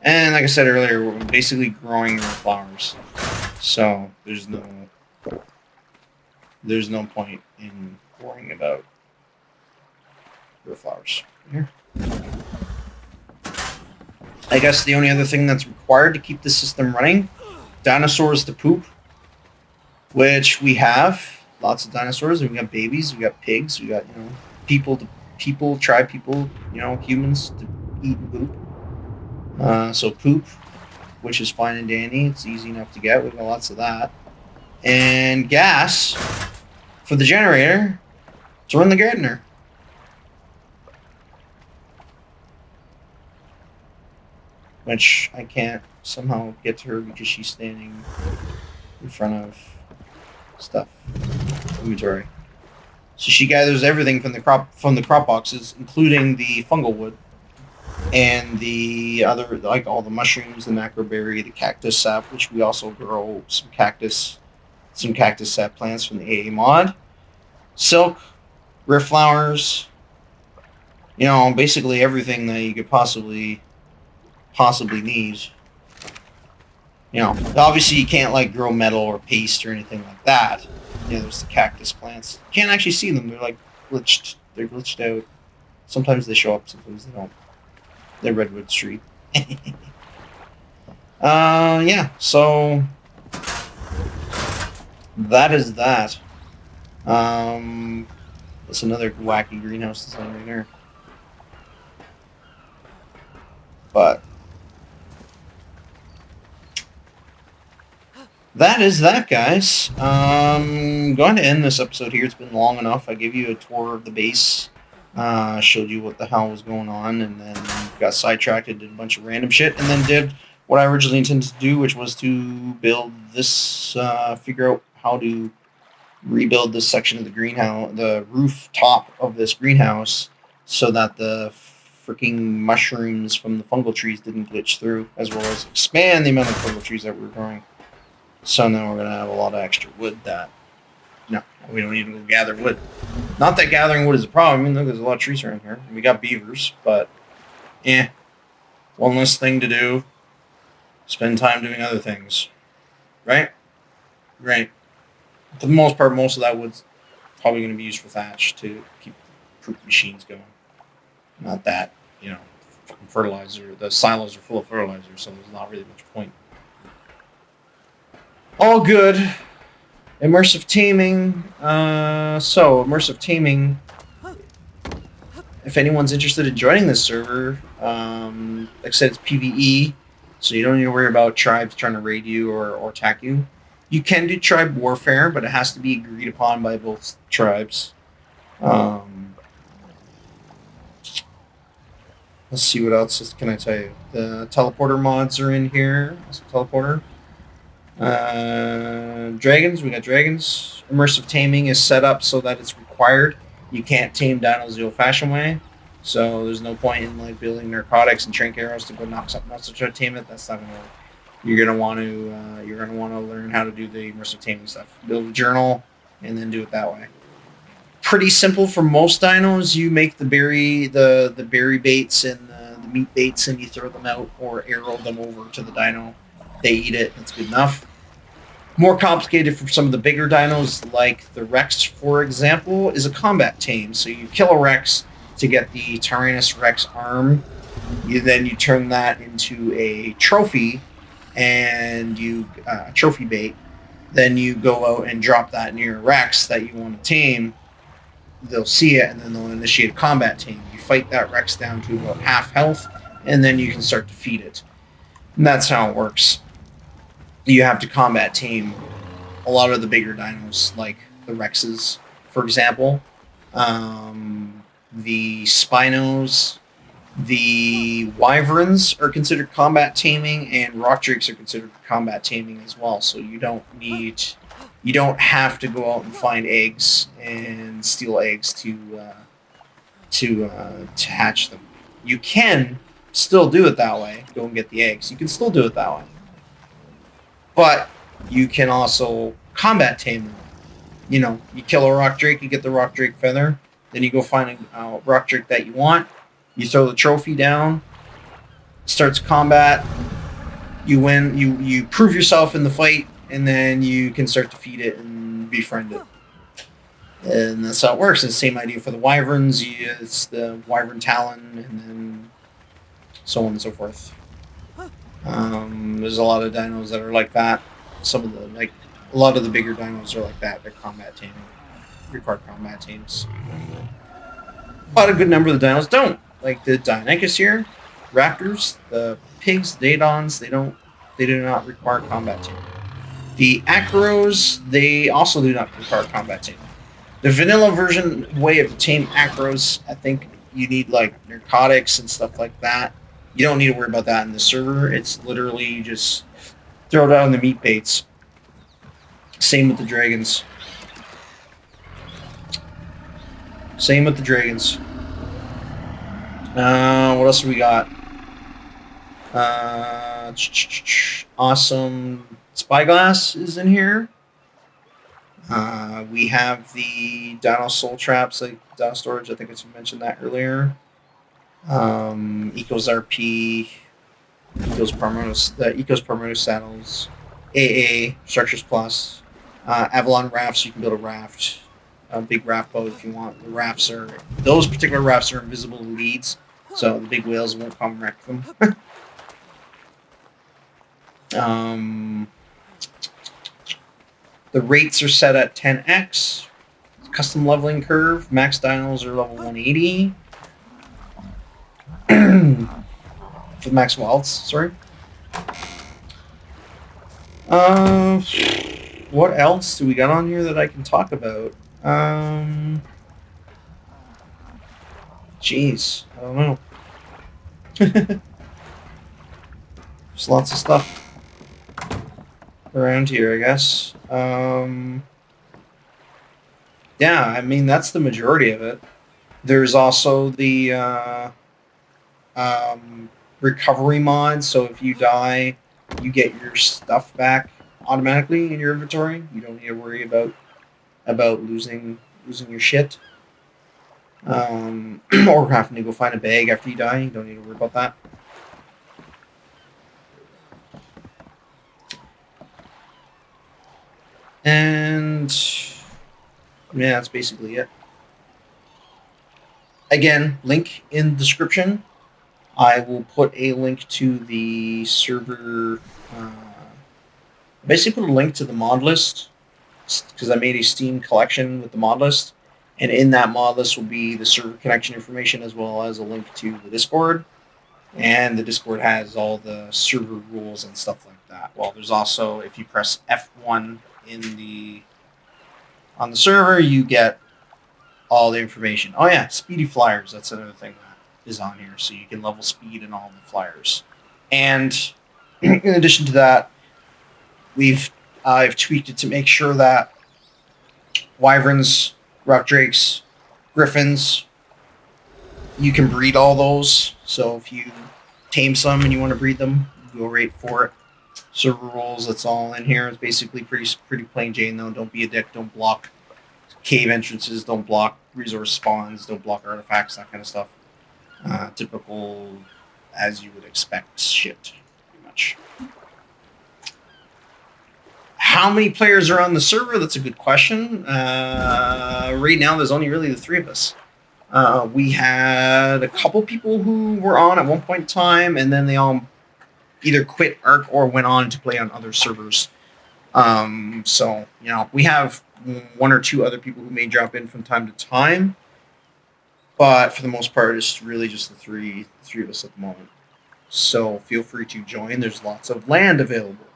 And like I said earlier, we're basically growing our flowers. So there's no point in worrying about your flowers. Here. I guess the only other thing that's required to keep the system running, dinosaurs to poop, which we have lots of dinosaurs. We got babies, we got pigs, we got people, humans to eat and poop. So poop, which is fine and dandy. It's easy enough to get. We've got lots of that. And gas for the generator to run the gardener. Which I can't somehow get to her because she's standing in front of stuff. Inventory. So she gathers everything from the crop boxes, including the fungal wood and the other, like all the mushrooms, the macroberry, the cactus sap, which we also grow some cactus sap plants from the AA mod, silk, rare flowers, basically everything that you could possibly need. Obviously you can't like grow metal or paste or anything like that. There's the cactus plants. You can't actually see them. They're like glitched. They're glitched out. Sometimes they show up, sometimes they don't. They're Redwood Street. Yeah, so that is that. That's another wacky greenhouse design right here. But that is that, guys. I'm going to end this episode here. It's been long enough. I gave you a tour of the base. Showed you what the hell was going on, and then got sidetracked and did a bunch of random shit, and then did what I originally intended to do, which was to build this, figure out how to rebuild this section of the greenhouse, the rooftop of this greenhouse, so that the freaking mushrooms from the fungal trees didn't glitch through, as well as expand the amount of fungal trees that we're growing. So now we're going to have a lot of extra wood that, no, we don't need to go gather wood. Not that gathering wood is a problem. I mean, look, there's a lot of trees around here. We got beavers, but, one less thing to do. Spend time doing other things. Right? Right. For the most part, most of that wood's probably going to be used for thatch to keep fruit machines going. Not that, fucking fertilizer. The silos are full of fertilizer, so there's not really much point. All good. Immersive taming. Immersive taming. If anyone's interested in joining this server, like I said, it's PvE, so you don't need to worry about tribes trying to raid you or attack you. You can do tribe warfare, but it has to be agreed upon by both tribes. Let's see, what else can I tell you? The teleporter mods are in here. Teleporter. Dragons, we got dragons. Immersive taming is set up so that it's required. You can't tame dinos the old-fashioned way, so there's no point in like building narcotics and trank arrows to go knock something else to try to tame it. That's not gonna work. You're gonna want to learn how to do the immersive taming stuff. Build a journal and then do it that way. Pretty simple for most dinos. You make the berry baits and the meat baits, and you throw them out or arrow them over to the dino. They eat it. That's good enough. More complicated for some of the bigger dinos, like the Rex, for example, is a combat tame. So you kill a Rex to get the Tyrannus Rex arm. Then you turn that into a trophy, and trophy bait. Then you go out and drop that near a Rex that you want to tame. They'll see it, and then they'll initiate a combat tame. You fight that Rex down to about half health, and then you can start to feed it. And that's how it works. You have to combat tame a lot of the bigger dinos, like the Rexes, for example. The Spinos, the Wyverns are considered combat taming, and Rock Drakes are considered combat taming as well. So you don't have to go out and find eggs and steal eggs to hatch them. You can still do it that way. Go and get the eggs. You can still do it that way. But you can also combat tame them. You kill a Rock Drake, you get the Rock Drake feather. Then you go find a Rock Drake that you want. You throw the trophy down. Starts combat. You win. You prove yourself in the fight, and then you can start to feed it and befriend it. And that's how it works. It's the same idea for the Wyverns. It's the Wyvern Talon, and then so on and so forth. There's a lot of dinos that are like that. A lot of the bigger dinos are like that. They're combat taming. Require combat teams. But a good number of the dinos don't. Like the Deinonychus here, raptors, the pigs, Daedons, they do not require combat teaming. The Acros, they also do not require combat teaming. The vanilla version way of tame Acros, I think you need like narcotics and stuff like that. You don't need to worry about that in the server. It's literally just throw down the meat baits. Same with the dragons. Same with the dragons. What else do we got? Awesome spyglass is in here. We have the Dino Soul Traps, like Dino Storage. I think I mentioned that earlier. Ecos RP, Ecos Permanent Saddles, AA Structures Plus, Avalon Rafts. You can build a raft, a big raft boat if you want. Those particular rafts are invisible to leads, so the big whales won't come wreck them. The rates are set at 10x. Custom leveling curve. Max dinos are level 180. For the max wilds, sorry. What else do we got on here that I can talk about? Jeez, I don't know. There's lots of stuff around here, I guess. Yeah, I mean, that's the majority of it. There's also the recovery mod, so if you die, you get your stuff back automatically in your inventory. You don't need to worry about losing your shit. Or having to go find a bag after you die. You don't need to worry about that. And yeah, that's basically it. Again, link in the description. I will put a link to the server. Basically, put a link to the mod list because I made a Steam collection with the mod list, and in that mod list will be the server connection information as well as a link to the Discord. And the Discord has all the server rules and stuff like that. Well, there's also, if you press F1 on the server, you get all the information. Oh yeah, speedy flyers. That's another thing that is on here, so you can level speed in all the flyers. And in addition to that, I've tweaked it to make sure that wyverns, rock drakes, griffins, you can breed all those. So if you tame some and you want to breed them, go right for it. Server rules, that's all in here. It's basically pretty plain Jane though. Don't be a dick. Don't block cave entrances. Don't block resource spawns. Don't block artifacts. That kind of stuff. Typical, as you would expect, shit. Pretty much. How many players are on the server? That's a good question. Right now, there's only really the three of us. We had a couple people who were on at one point in time, and then they all either quit ARC or went on to play on other servers. So, we have one or two other people who may drop in from time to time, but for the most part, it's really just the three of us at the moment. So feel free to join. There's lots of land available.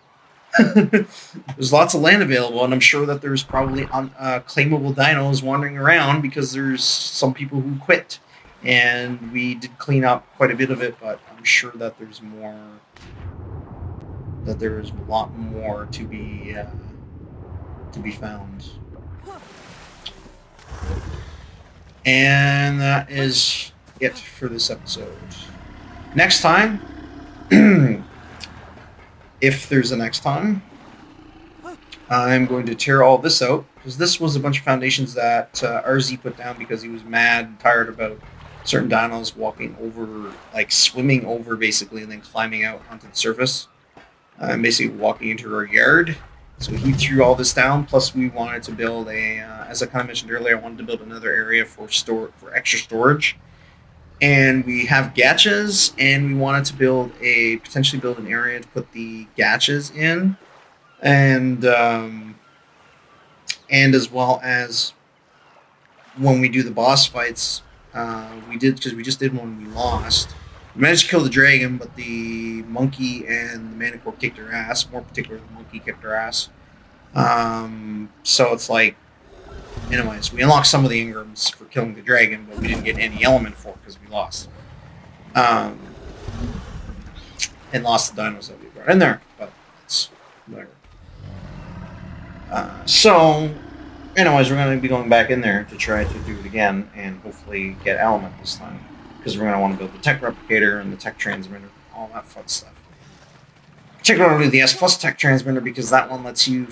There's lots of land available, and I'm sure that there's probably claimable dinos wandering around because there's some people who quit, and we did clean up quite a bit of it, but I'm sure that there's more. That there is a lot more to be found. And that is it for this episode. Next time, if there's a next time, I'm going to tear all this out, because this was a bunch of foundations that RZ put down because he was mad and tired about certain dinos walking over, like swimming over basically, and then climbing out onto the surface. And basically walking into our yard. So he threw all this down, plus we wanted to build as I kind of mentioned earlier, I wanted to build another area for extra storage. And we have gachas, and we wanted to potentially build an area to put the gachas in. And as well as when we do the boss fights, because we just did one we lost. We managed to kill the dragon, but the monkey and the manticore kicked her ass. More particularly, the monkey kicked her ass. So it's like, anyways, we unlocked some of the engrams for killing the dragon, but we didn't get any element for it because we lost. and lost the dinos that we brought in there. But it's whatever. So, anyways, we're going to be going back in there to try to do it again and hopefully get element this time. Because we're going to want to build the tech replicator and the tech transmitter, all that fun stuff. Particularly the S Plus tech transmitter, because that one lets you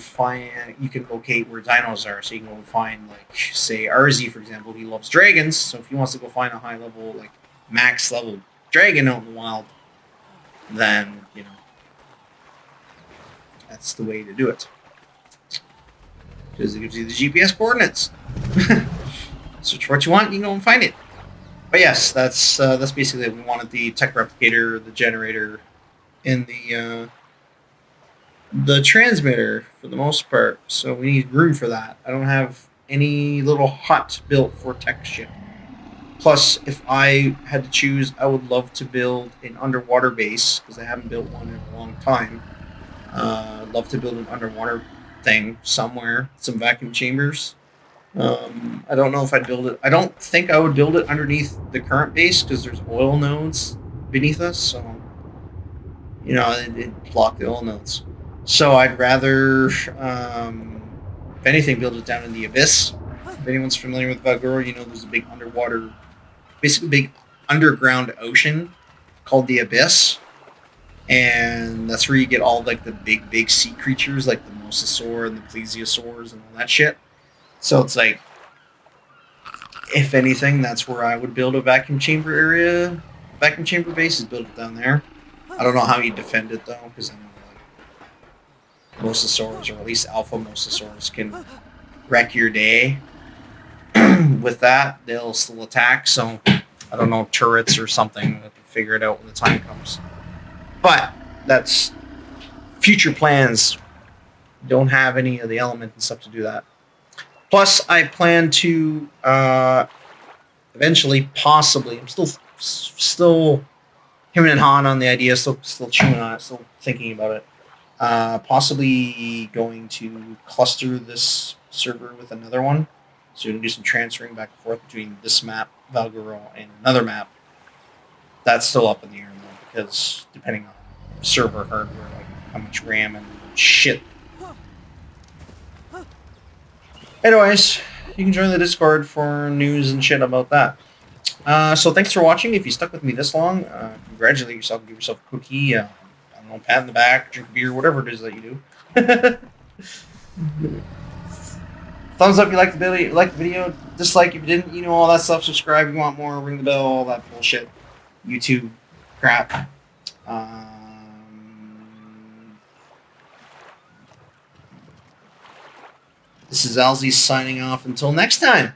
you can locate where dinos are. So you can go find, like, say, Arzi, for example. He loves dragons. So if he wants to go find a high level, like, max level dragon out in the wild, then, that's the way to do it. Because it gives you the GPS coordinates. Search for what you want, you can go and find it. But yes, that's basically it. We wanted the tech replicator, the generator, and the transmitter for the most part. So we need room for that. I don't have any little hut built for tech ship. Plus, if I had to choose, I would love to build an underwater base, because I haven't built one in a long time. I'd love to build an underwater thing somewhere, some vacuum chambers. I don't know if I'd build it. I don't think I would build it underneath the current base, because there's oil nodes beneath us, so it'd block the oil nodes. So I'd rather, if anything, build it down in the abyss. If anyone's familiar with Valguero, there's a big underwater, basically big underground ocean called the abyss. And that's where you get all, like, the big sea creatures, like the mosasaur and the plesiosaurs and all that shit. So it's like, if anything, that's where I would build a vacuum chamber area. Vacuum chamber base is built it down there. I don't know how you defend it, though, because I know, like, mosasaurs, or at least alpha mosasaurs, can wreck your day. With that, they'll still attack, so I don't know, turrets or something. I can figure it out when the time comes. But that's future plans. Don't have any of the element and stuff to do that. Plus, I plan to eventually, possibly, I'm still him and Han on the idea, still chewing on it, still thinking about it. Possibly going to cluster this server with another one, so we can do some transferring back and forth between this map, Valguero, and another map. That's still up in the air, though, because depending on server hardware, like how much RAM and shit. Anyways, you can join the Discord for news and shit about that. So thanks for watching. If you stuck with me this long, congratulate yourself, give yourself a cookie, I don't know, pat in the back, drink beer, whatever it is that you do. Thumbs up if you like the video, dislike if you didn't, all that stuff, subscribe if you want more, ring the bell, all that bullshit. YouTube crap. This is Alzy signing off until next time.